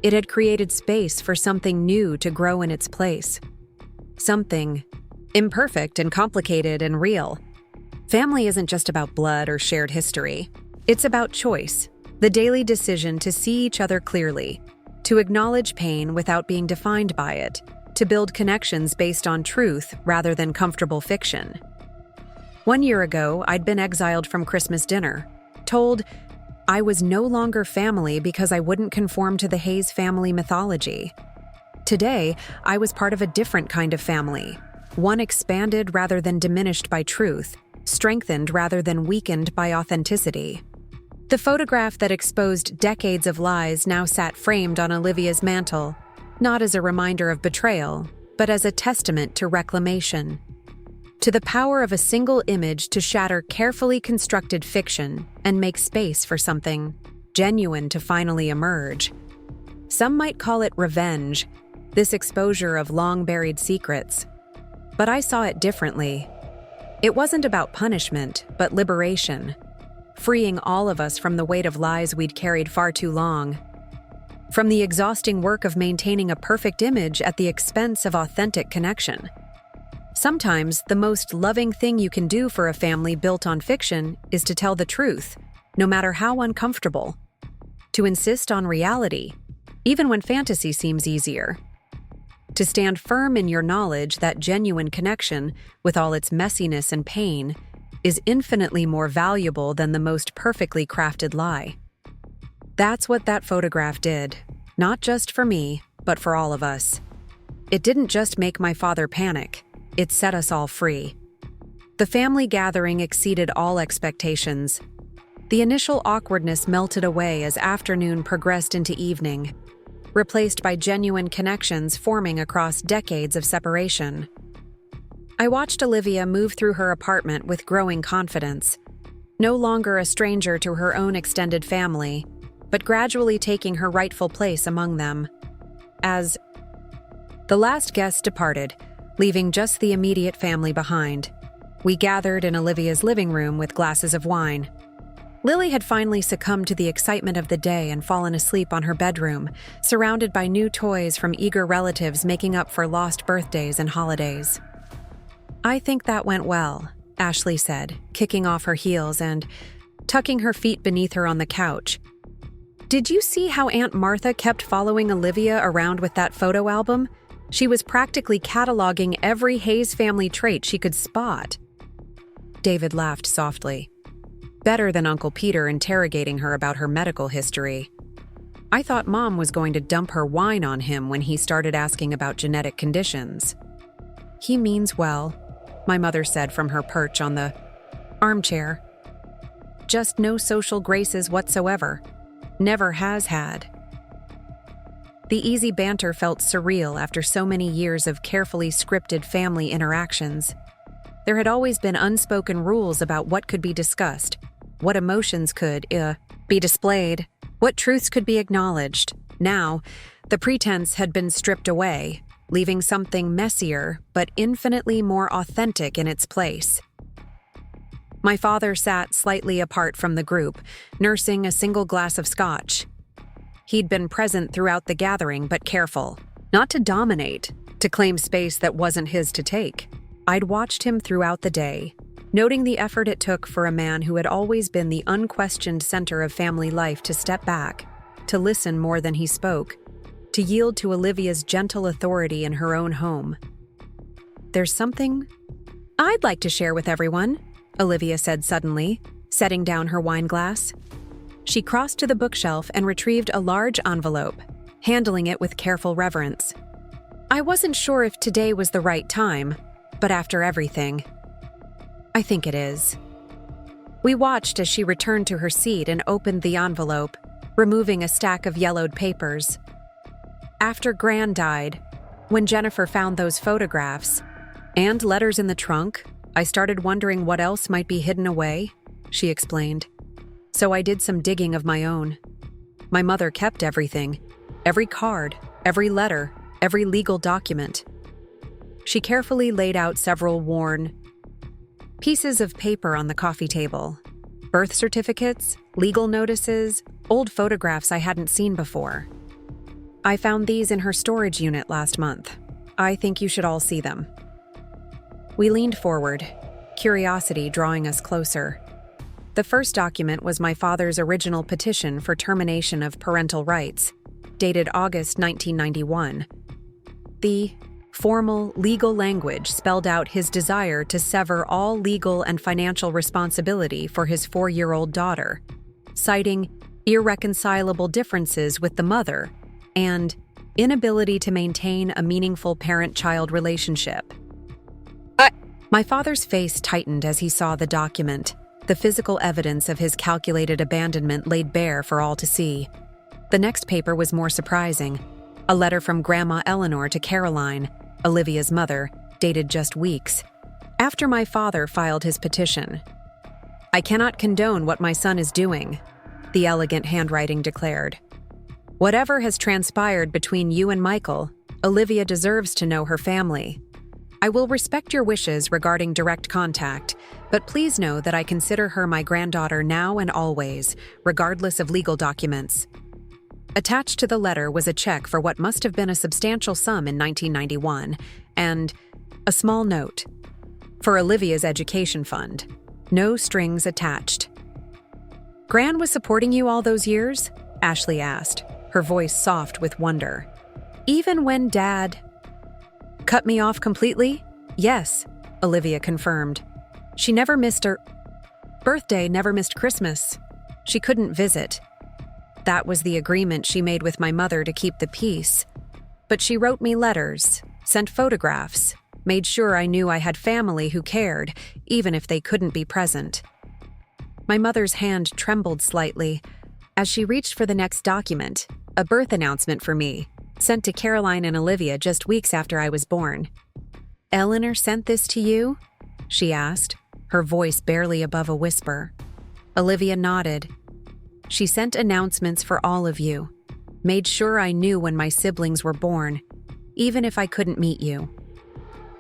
It had created space for something new to grow in its place. Something imperfect and complicated and real. Family isn't just about blood or shared history. It's about choice, the daily decision to see each other clearly, to acknowledge pain without being defined by it, to build connections based on truth rather than comfortable fiction. 1 year ago, I'd been exiled from Christmas dinner, told I was no longer family because I wouldn't conform to the Hayes family mythology. Today, I was part of a different kind of family, one expanded rather than diminished by truth, strengthened rather than weakened by authenticity. The photograph that exposed decades of lies now sat framed on Olivia's mantle, not as a reminder of betrayal, but as a testament to reclamation. To the power of a single image to shatter carefully constructed fiction and make space for something genuine to finally emerge. Some might call it revenge, this exposure of long-buried secrets. But I saw it differently. It wasn't about punishment, but liberation, freeing all of us from the weight of lies we'd carried far too long, from the exhausting work of maintaining a perfect image at the expense of authentic connection. Sometimes, the most loving thing you can do for a family built on fiction is to tell the truth, no matter how uncomfortable. To insist on reality, even when fantasy seems easier. To stand firm in your knowledge that genuine connection, with all its messiness and pain, is infinitely more valuable than the most perfectly crafted lie. That's what that photograph did, not just for me, but for all of us. It didn't just make my father panic, it set us all free. The family gathering exceeded all expectations. The initial awkwardness melted away as afternoon progressed into evening, replaced by genuine connections forming across decades of separation. I watched Olivia move through her apartment with growing confidence, no longer a stranger to her own extended family, but gradually taking her rightful place among them. As the last guest departed, leaving just the immediate family behind, we gathered in Olivia's living room with glasses of wine. Lily had finally succumbed to the excitement of the day and fallen asleep on her bedroom, surrounded by new toys from eager relatives making up for lost birthdays and holidays. "I think that went well," Ashley said, kicking off her heels and tucking her feet beneath her on the couch. "Did you see how Aunt Martha kept following Olivia around with that photo album? She was practically cataloging every Hayes family trait she could spot." David laughed softly. Better than Uncle Peter interrogating her about her medical history. "I thought Mom was going to dump her wine on him when he started asking about genetic conditions." "He means well," my mother said from her perch on the armchair. "Just no social graces whatsoever. Never has had." The easy banter felt surreal after so many years of carefully scripted family interactions. There had always been unspoken rules about what could be discussed, what emotions could be displayed, what truths could be acknowledged. Now, the pretense had been stripped away, leaving something messier but infinitely more authentic in its place. My father sat slightly apart from the group, nursing a single glass of scotch. He'd been present throughout the gathering but careful, not to dominate, to claim space that wasn't his to take. I'd watched him throughout the day, noting the effort it took for a man who had always been the unquestioned center of family life to step back, to listen more than he spoke, to yield to Olivia's gentle authority in her own home. "There's something I'd like to share with everyone," Olivia said suddenly, setting down her wine glass. She crossed to the bookshelf and retrieved a large envelope, handling it with careful reverence. "I wasn't sure if today was the right time, but after everything, I think it is." We watched as she returned to her seat and opened the envelope, removing a stack of yellowed papers. "After Gran died, when Jennifer found those photographs and letters in the trunk, I started wondering what else might be hidden away," she explained. "So I did some digging of my own. My mother kept everything, every card, every letter, every legal document." She carefully laid out several worn pieces of paper on the coffee table. Birth certificates, legal notices, old photographs I hadn't seen before. "I found these in her storage unit last month. I think you should all see them." We leaned forward, curiosity drawing us closer. The first document was my father's original petition for termination of parental rights, dated August 1991. The formal, legal language spelled out his desire to sever all legal and financial responsibility for his 4-year-old daughter, citing irreconcilable differences with the mother and inability to maintain a meaningful parent-child relationship. My father's face tightened as he saw the document, the physical evidence of his calculated abandonment laid bare for all to see. The next paper was more surprising, a letter from Grandma Eleanor to Caroline, Olivia's mother, dated just weeks after my father filed his petition. "I cannot condone what my son is doing," the elegant handwriting declared. "Whatever has transpired between you and Michael, Olivia deserves to know her family. I will respect your wishes regarding direct contact, but please know that I consider her my granddaughter now and always, regardless of legal documents." Attached to the letter was a check for what must have been a substantial sum in 1991, and a small note for Olivia's education fund. No strings attached. "Gran was supporting you all those years?" Ashley asked, her voice soft with wonder. "Even when Dad cut me off completely?" "Yes," Olivia confirmed. "She never missed her birthday, never missed Christmas. She couldn't visit. That was the agreement she made with my mother to keep the peace. But she wrote me letters, sent photographs, made sure I knew I had family who cared, even if they couldn't be present." My mother's hand trembled slightly as she reached for the next document, a birth announcement for me, sent to Caroline and Olivia just weeks after I was born. Eleanor sent this to you? She asked, her voice barely above a whisper. Olivia nodded. She sent announcements for all of you. Made sure I knew when my siblings were born, even if I couldn't meet you.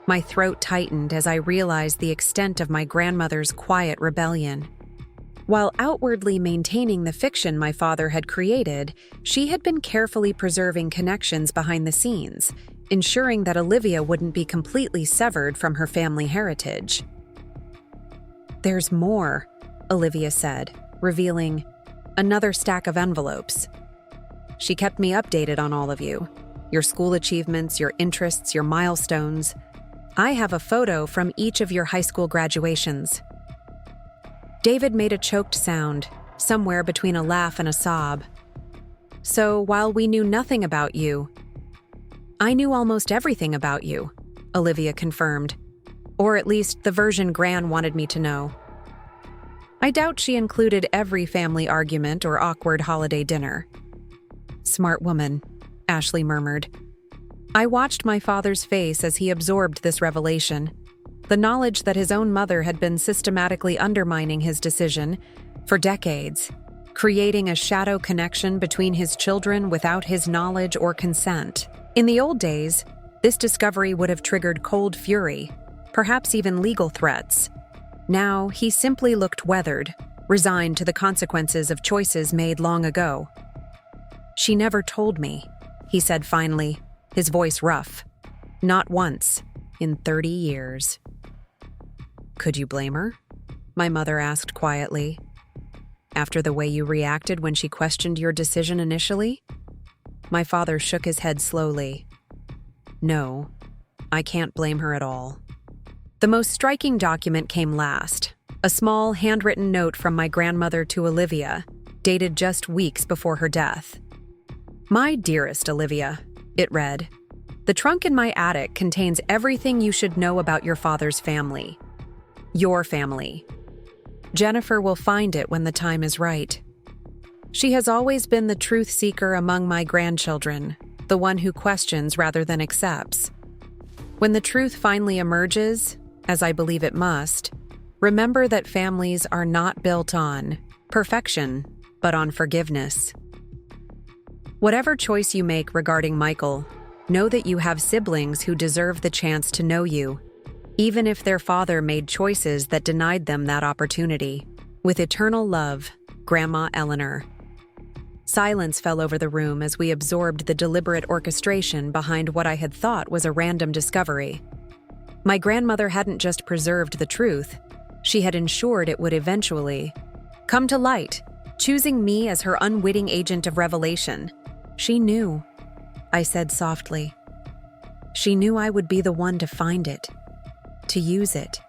My throat tightened as I realized the extent of my grandmother's quiet rebellion. While outwardly maintaining the fiction my father had created, she had been carefully preserving connections behind the scenes, ensuring that Olivia wouldn't be completely severed from her family heritage. There's more, Olivia said, revealing another stack of envelopes. She kept me updated on all of you, your school achievements, your interests, your milestones. I have a photo from each of your high school graduations. David made a choked sound, somewhere between a laugh and a sob. So while we knew nothing about you, I knew almost everything about you, Olivia confirmed. Or at least the version Gran wanted me to know. I doubt she included every family argument or awkward holiday dinner. Smart woman, Ashley murmured. I watched my father's face as he absorbed this revelation. The knowledge that his own mother had been systematically undermining his decision for decades, creating a shadow connection between his children without his knowledge or consent. In the old days, this discovery would have triggered cold fury, perhaps even legal threats. Now, he simply looked weathered, resigned to the consequences of choices made long ago. She never told me, he said finally, his voice rough. Not once, in 30 years. Could you blame her? My mother asked quietly. After the way you reacted when she questioned your decision initially? My father shook his head slowly. No, I can't blame her at all. The most striking document came last, a small handwritten note from my grandmother to Olivia, dated just weeks before her death. My dearest Olivia, it read, the trunk in my attic contains everything you should know about your father's family. Your family. Jennifer will find it when the time is right. She has always been the truth seeker among my grandchildren, the one who questions rather than accepts. When the truth finally emerges, as I believe it must, remember that families are not built on perfection, but on forgiveness. Whatever choice you make regarding Michael, know that you have siblings who deserve the chance to know you, even if their father made choices that denied them that opportunity. With eternal love, Grandma Eleanor. Silence fell over the room as we absorbed the deliberate orchestration behind what I had thought was a random discovery. My grandmother hadn't just preserved the truth, she had ensured it would eventually come to light, choosing me as her unwitting agent of revelation. She knew, I said softly. She knew I would be the one to find it, to use it.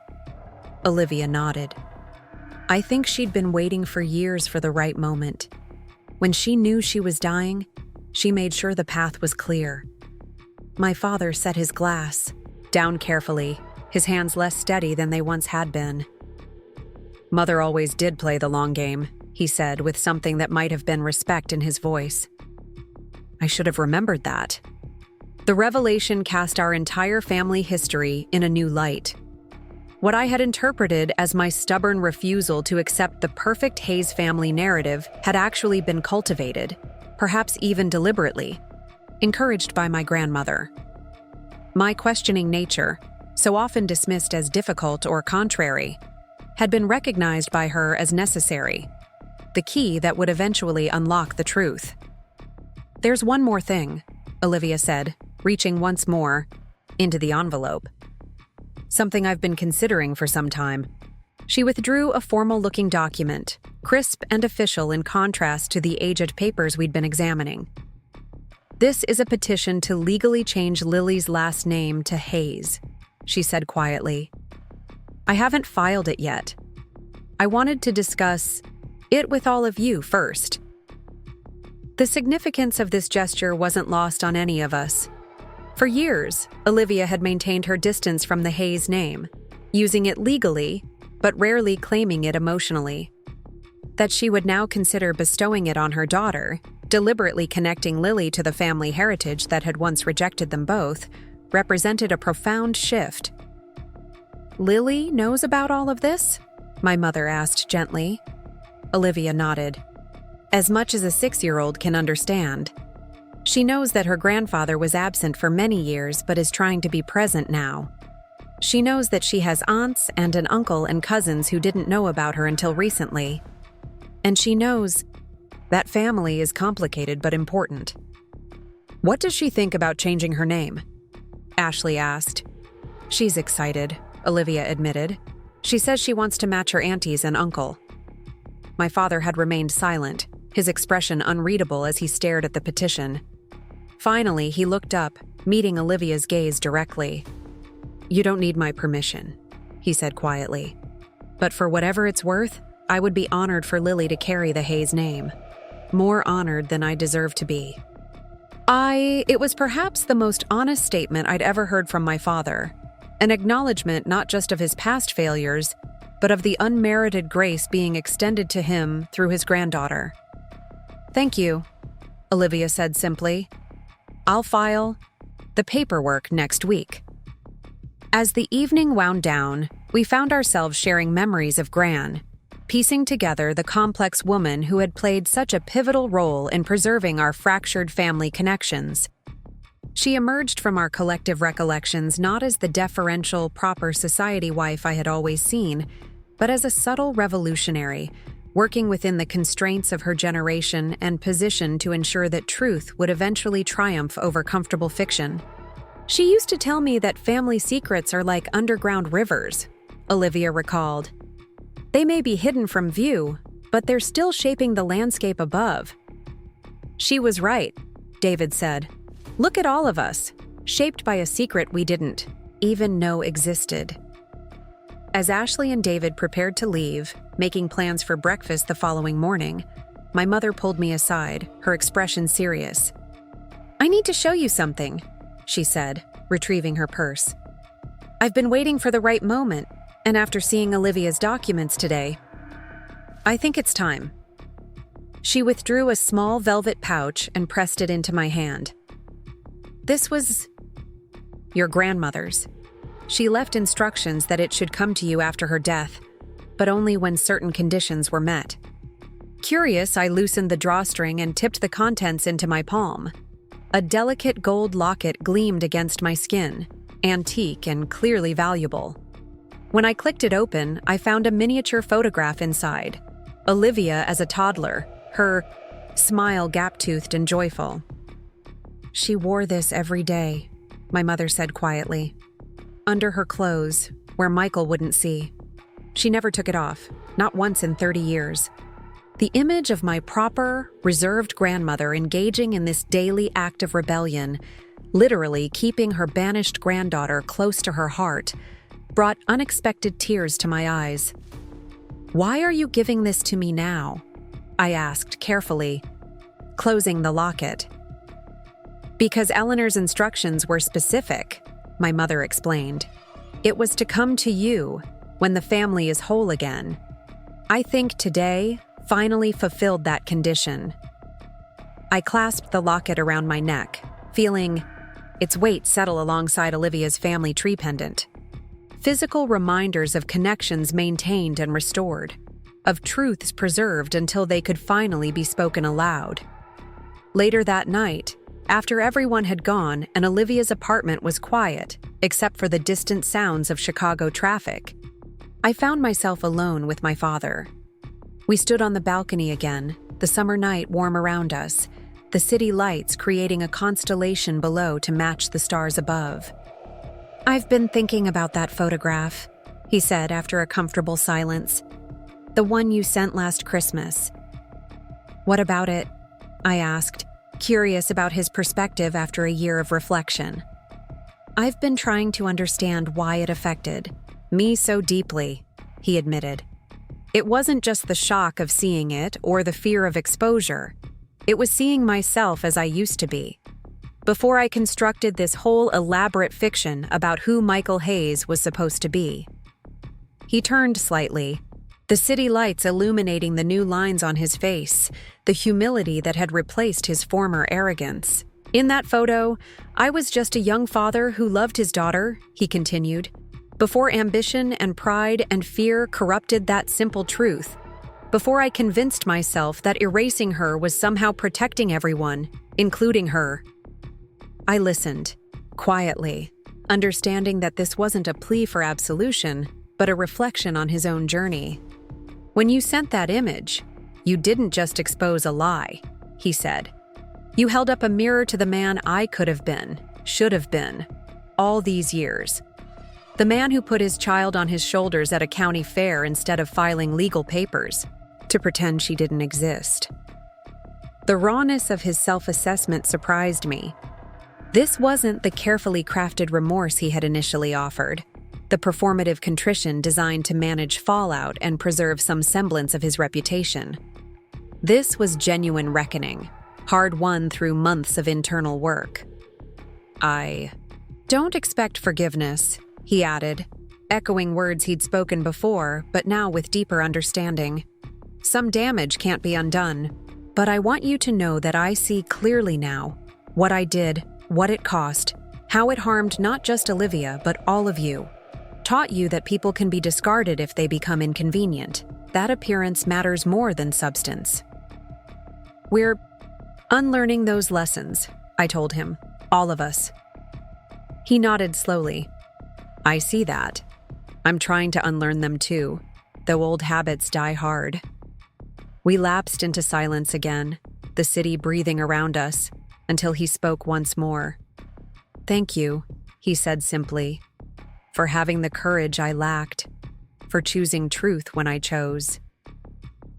Olivia nodded. I think she'd been waiting for years for the right moment. When she knew she was dying, she made sure the path was clear. My father set his glass down carefully, his hands less steady than they once had been. Mother always did play the long game, he said with something that might have been respect in his voice. I should have remembered that. The revelation cast our entire family history in a new light. What I had interpreted as my stubborn refusal to accept the perfect Hayes family narrative had actually been cultivated, perhaps even deliberately, encouraged by my grandmother. My questioning nature, so often dismissed as difficult or contrary, had been recognized by her as necessary, the key that would eventually unlock the truth. There's one more thing, Olivia said, reaching once more into the envelope. Something I've been considering for some time. She withdrew a formal-looking document, crisp and official in contrast to the aged papers we'd been examining. This is a petition to legally change Lily's last name to Hayes, she said quietly. I haven't filed it yet. I wanted to discuss it with all of you first. The significance of this gesture wasn't lost on any of us. For years, Olivia had maintained her distance from the Hayes name, using it legally, but rarely claiming it emotionally. That she would now consider bestowing it on her daughter, deliberately connecting Lily to the family heritage that had once rejected them both, represented a profound shift. "Lily knows about all of this?" my mother asked gently. Olivia nodded. "As much as a 6-year-old can understand. She knows that her grandfather was absent for many years but is trying to be present now. She knows that she has aunts and an uncle and cousins who didn't know about her until recently. And she knows that family is complicated but important." "What does she think about changing her name?" Ashley asked. "She's excited," Olivia admitted. "She says she wants to match her aunties and uncle." My father had remained silent, his expression unreadable as he stared at the petition. Finally, he looked up, meeting Olivia's gaze directly. "You don't need my permission," he said quietly. "But for whatever it's worth, I would be honored for Lily to carry the Hayes name. More honored than I deserve to be." It was perhaps the most honest statement I'd ever heard from my father. An acknowledgement not just of his past failures, but of the unmerited grace being extended to him through his granddaughter. "Thank you," Olivia said simply. "I'll file the paperwork next week." As the evening wound down, we found ourselves sharing memories of Gran, piecing together the complex woman who had played such a pivotal role in preserving our fractured family connections. She emerged from our collective recollections not as the deferential, proper society wife I had always seen, but as a subtle revolutionary, working within the constraints of her generation and positioned to ensure that truth would eventually triumph over comfortable fiction. "She used to tell me that family secrets are like underground rivers," Olivia recalled. "They may be hidden from view, but they're still shaping the landscape above." "She was right," David said. "Look at all of us, shaped by a secret we didn't even know existed." As Ashley and David prepared to leave, making plans for breakfast the following morning, my mother pulled me aside, her expression serious. "I need to show you something," she said, retrieving her purse. "I've been waiting for the right moment, and after seeing Olivia's documents today, I think it's time." She withdrew a small velvet pouch and pressed it into my hand. "This was your grandmother's. She left instructions that it should come to you after her death, but only when certain conditions were met." Curious, I loosened the drawstring and tipped the contents into my palm. A delicate gold locket gleamed against my skin, antique and clearly valuable. When I clicked it open, I found a miniature photograph inside. Olivia as a toddler, her smile gap-toothed and joyful. "She wore this every day," my mother said quietly. "Under her clothes, where Michael wouldn't see. She never took it off, not once in 30 years. The image of my proper, reserved grandmother engaging in this daily act of rebellion, literally keeping her banished granddaughter close to her heart, brought unexpected tears to my eyes. "Why are you giving this to me now?" I asked carefully, closing the locket. "Because Eleanor's instructions were specific," my mother explained. "It was to come to you when the family is whole again. I think today finally fulfilled that condition." I clasped the locket around my neck, feeling its weight settle alongside Olivia's family tree pendant. Physical reminders of connections maintained and restored, of truths preserved until they could finally be spoken aloud. Later that night, after everyone had gone and Olivia's apartment was quiet, except for the distant sounds of Chicago traffic, I found myself alone with my father. We stood on the balcony again, the summer night warm around us, the city lights creating a constellation below to match the stars above. "I've been thinking about that photograph," he said after a comfortable silence. "The one you sent last Christmas." "What about it?" I asked, curious about his perspective after a year of reflection. "I've been trying to understand why it affected me so deeply," he admitted. "It wasn't just the shock of seeing it or the fear of exposure. It was seeing myself as I used to be. Before I constructed this whole elaborate fiction about who Michael Hayes was supposed to be." He turned slightly, the city lights illuminating the new lines on his face, the humility that had replaced his former arrogance. In that photo, I was just a young father who loved his daughter, he continued, before ambition and pride and fear corrupted that simple truth, before I convinced myself that erasing her was somehow protecting everyone, including her. I listened, quietly, understanding that this wasn't a plea for absolution, but a reflection on his own journey. When you sent that image, you didn't just expose a lie, he said. You held up a mirror to the man I could have been, should have been, all these years. The man who put his child on his shoulders at a county fair instead of filing legal papers to pretend she didn't exist. The rawness of his self-assessment surprised me. This wasn't the carefully crafted remorse he had initially offered, the performative contrition designed to manage fallout and preserve some semblance of his reputation. This was genuine reckoning, hard-won through months of internal work. I don't expect forgiveness, he added, echoing words he'd spoken before, but now with deeper understanding. Some damage can't be undone, but I want you to know that I see clearly now what I did, what it cost, how it harmed not just Olivia, but all of you. Taught you that people can be discarded if they become inconvenient. That appearance matters more than substance. We're unlearning those lessons, I told him, all of us. He nodded slowly. I see that. I'm trying to unlearn them too, though old habits die hard. We lapsed into silence again, the city breathing around us, until he spoke once more. Thank you, he said simply, for having the courage I lacked, for choosing truth when I chose.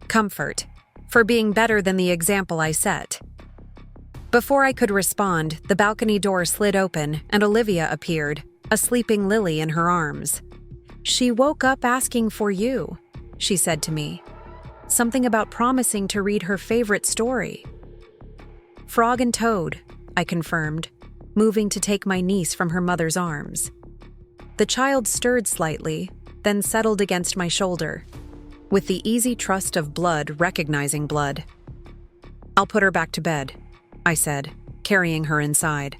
Comfort, for being better than the example I set. Before I could respond, the balcony door slid open and Olivia appeared, a sleeping Lily in her arms. She woke up asking for you, she said to me. Something about promising to read her favorite story. Frog and Toad, I confirmed, moving to take my niece from her mother's arms. The child stirred slightly, then settled against my shoulder, with the easy trust of blood recognizing blood. I'll put her back to bed, I said, carrying her inside.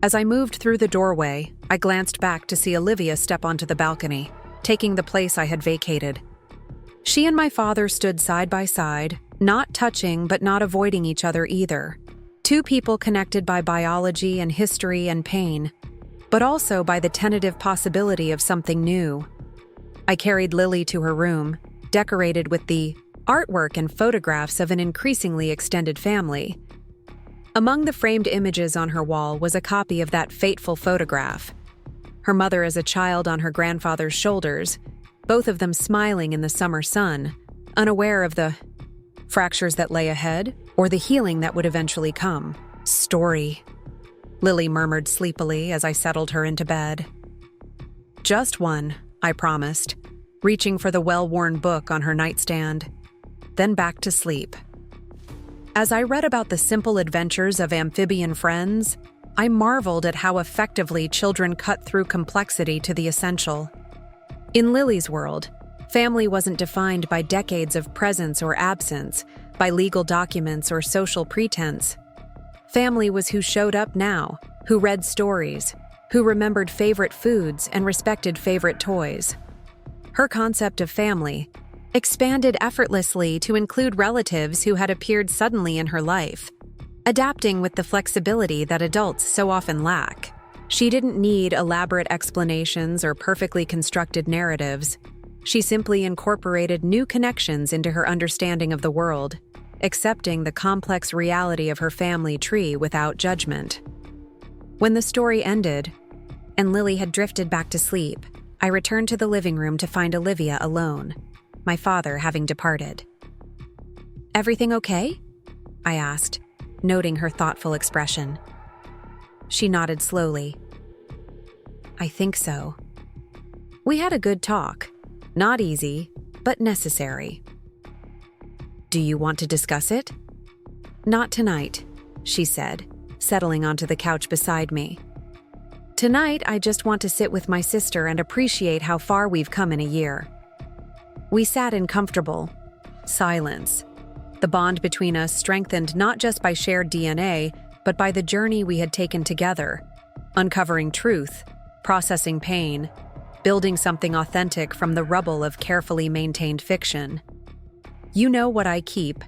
As I moved through the doorway, I glanced back to see Olivia step onto the balcony, taking the place I had vacated. She and my father stood side by side, not touching but not avoiding each other either. Two people connected by biology and history and pain, but also by the tentative possibility of something new. I carried Lily to her room, decorated with the artwork and photographs of an increasingly extended family. Among the framed images on her wall was a copy of that fateful photograph. Her mother as a child on her grandfather's shoulders, both of them smiling in the summer sun, unaware of the fractures that lay ahead or the healing that would eventually come. Story, Lily murmured sleepily as I settled her into bed. Just one, I promised, reaching for the well-worn book on her nightstand, then back to sleep. As I read about the simple adventures of amphibian friends, I marveled at how effectively children cut through complexity to the essential. In Lily's world, family wasn't defined by decades of presence or absence, by legal documents or social pretense. Family was who showed up now, who read stories, who remembered favorite foods and respected favorite toys. Her concept of family expanded effortlessly to include relatives who had appeared suddenly in her life, adapting with the flexibility that adults so often lack. She didn't need elaborate explanations or perfectly constructed narratives. She simply incorporated new connections into her understanding of the world, accepting the complex reality of her family tree without judgment. When the story ended, and Lily had drifted back to sleep, I returned to the living room to find Olivia alone, my father having departed. "Everything okay?" I asked, noting her thoughtful expression. She nodded slowly. "I think so. We had a good talk. Not easy, but necessary." "Do you want to discuss it?" "Not tonight," she said, settling onto the couch beside me. "Tonight, I just want to sit with my sister and appreciate how far we've come in a year." We sat in comfortable silence. The bond between us strengthened not just by shared DNA, but by the journey we had taken together, uncovering truth, processing pain, building something authentic from the rubble of carefully maintained fiction. "You know what I keep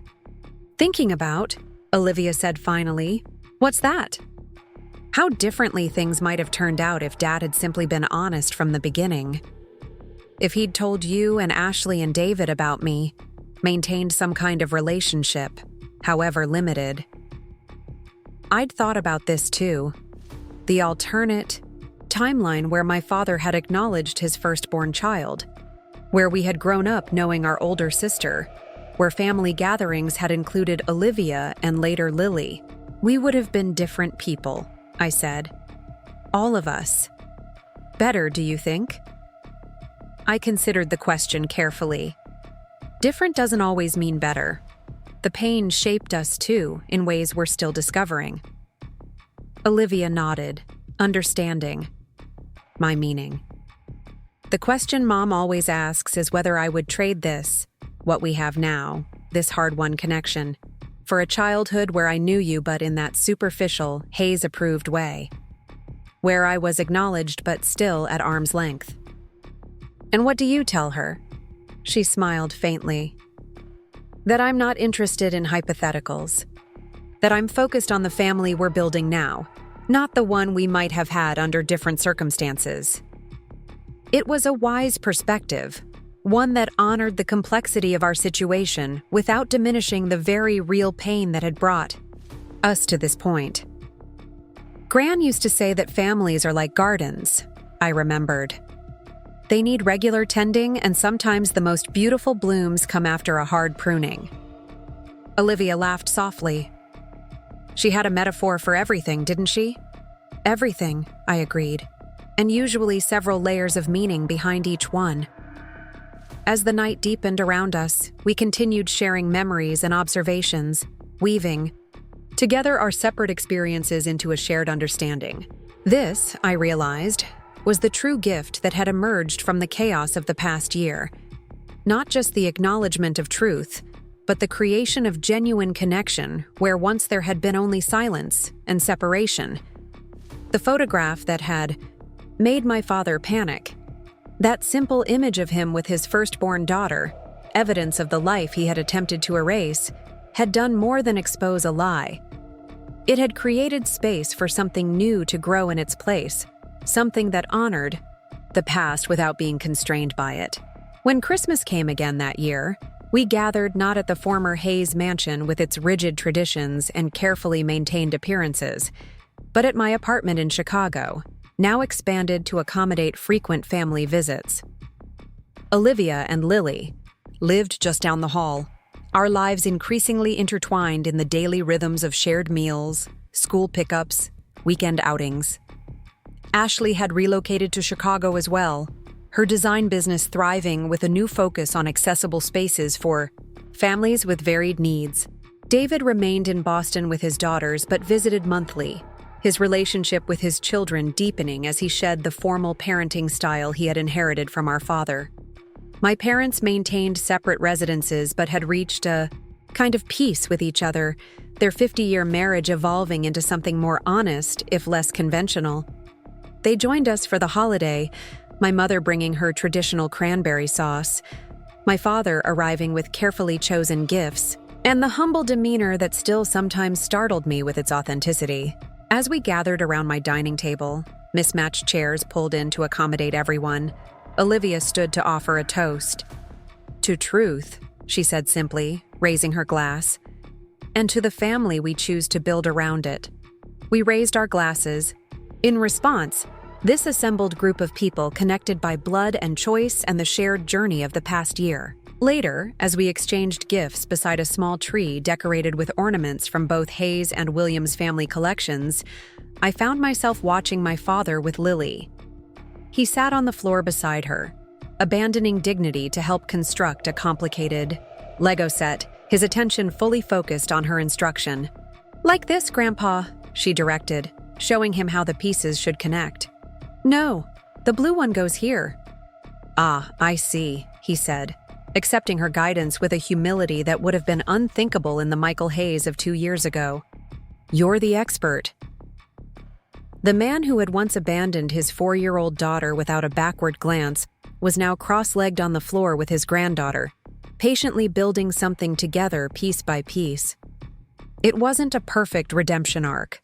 thinking about," Olivia said finally. "What's that?" How differently things might have turned out if Dad had simply been honest from the beginning. If he'd told you and Ashley and David about me, maintained some kind of relationship, however limited. I'd thought about this too. The alternate timeline where my father had acknowledged his firstborn child, where we had grown up knowing our older sister, where family gatherings had included Olivia and later Lily. We would have been different people, I said. All of us. Better, do you think? I considered the question carefully. Different doesn't always mean better. The pain shaped us too, in ways we're still discovering. Olivia nodded, understanding my meaning. The question Mom always asks is whether I would trade this, what we have now, this hard-won connection, for a childhood where I knew you but in that superficial, Hayes-approved way, where I was acknowledged but still at arm's length. And what do you tell her? She smiled faintly. That I'm not interested in hypotheticals. That I'm focused on the family we're building now, not the one we might have had under different circumstances. It was a wise perspective, one that honored the complexity of our situation without diminishing the very real pain that had brought us to this point. Gran used to say that families are like gardens, I remembered. They need regular tending, and sometimes the most beautiful blooms come after a hard pruning. Olivia laughed softly. She had a metaphor for everything, didn't she? Everything, I agreed, and usually several layers of meaning behind each one. As the night deepened around us, we continued sharing memories and observations, weaving together our separate experiences into a shared understanding. This, I realized, was the true gift that had emerged from the chaos of the past year. Not just the acknowledgement of truth, but the creation of genuine connection where once there had been only silence and separation. The photograph that had made my father panic. That simple image of him with his firstborn daughter, evidence of the life he had attempted to erase, had done more than expose a lie. It had created space for something new to grow in its place, something that honored the past without being constrained by it. When Christmas came again that year, we gathered not at the former Hayes mansion with its rigid traditions and carefully maintained appearances, but at my apartment in Chicago, now expanded to accommodate frequent family visits. Olivia and Lily lived just down the hall, our lives increasingly intertwined in the daily rhythms of shared meals, school pickups, weekend outings. Ashley had relocated to Chicago as well, her design business thriving with a new focus on accessible spaces for families with varied needs. David remained in Boston with his daughters but visited monthly, his relationship with his children deepening as he shed the formal parenting style he had inherited from our father. My parents maintained separate residences but had reached a kind of peace with each other, their 50-year marriage evolving into something more honest, if less conventional. They joined us for the holiday, my mother bringing her traditional cranberry sauce, my father arriving with carefully chosen gifts, and the humble demeanor that still sometimes startled me with its authenticity. As we gathered around my dining table, mismatched chairs pulled in to accommodate everyone, Olivia stood to offer a toast. To truth, she said simply, raising her glass, and to the family we choose to build around it. We raised our glasses. In response, this assembled group of people connected by blood and choice and the shared journey of the past year. Later, as we exchanged gifts beside a small tree decorated with ornaments from both Hayes and Williams' family collections, I found myself watching my father with Lily. He sat on the floor beside her, abandoning dignity to help construct a complicated Lego set, his attention fully focused on her instruction. "Like this, Grandpa," she directed, showing him how the pieces should connect. "No, the blue one goes here." "Ah, I see," he said, accepting her guidance with a humility that would have been unthinkable in the Michael Hayes of 2 years ago. You're the expert. The man who had once abandoned his 4-year-old daughter without a backward glance was now cross-legged on the floor with his granddaughter, patiently building something together piece by piece. It wasn't a perfect redemption arc.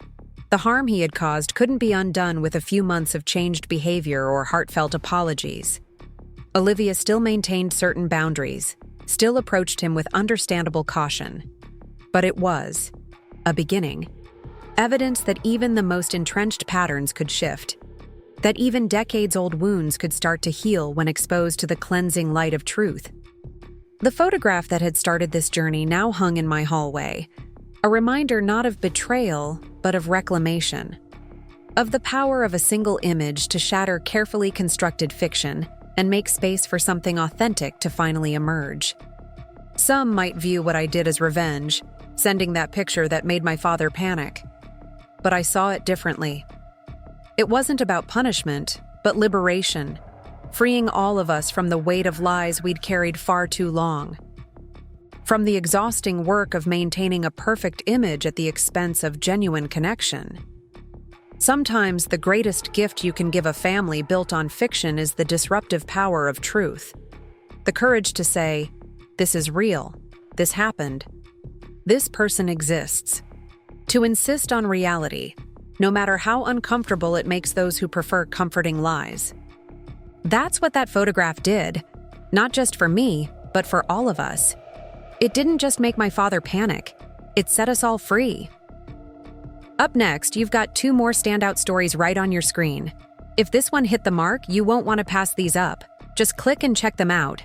The harm he had caused couldn't be undone with a few months of changed behavior or heartfelt apologies. Olivia still maintained certain boundaries, still approached him with understandable caution. But it was a beginning. Evidence that even the most entrenched patterns could shift. That even decades-old wounds could start to heal when exposed to the cleansing light of truth. The photograph that had started this journey now hung in my hallway. A reminder not of betrayal, but of reclamation. Of the power of a single image to shatter carefully constructed fiction and make space for something authentic to finally emerge. Some might view what I did as revenge, sending that picture that made my father panic. But I saw it differently. It wasn't about punishment, but liberation, freeing all of us from the weight of lies we'd carried far too long. From the exhausting work of maintaining a perfect image at the expense of genuine connection. Sometimes the greatest gift you can give a family built on fiction is the disruptive power of truth. The courage to say, "This is real, this happened, this person exists." To insist on reality, no matter how uncomfortable it makes those who prefer comforting lies. That's what that photograph did, not just for me, but for all of us. It didn't just make my father panic, it set us all free. Up next, you've got 2 more standout stories right on your screen. If this one hit the mark, you won't want to pass these up. Just click and check them out.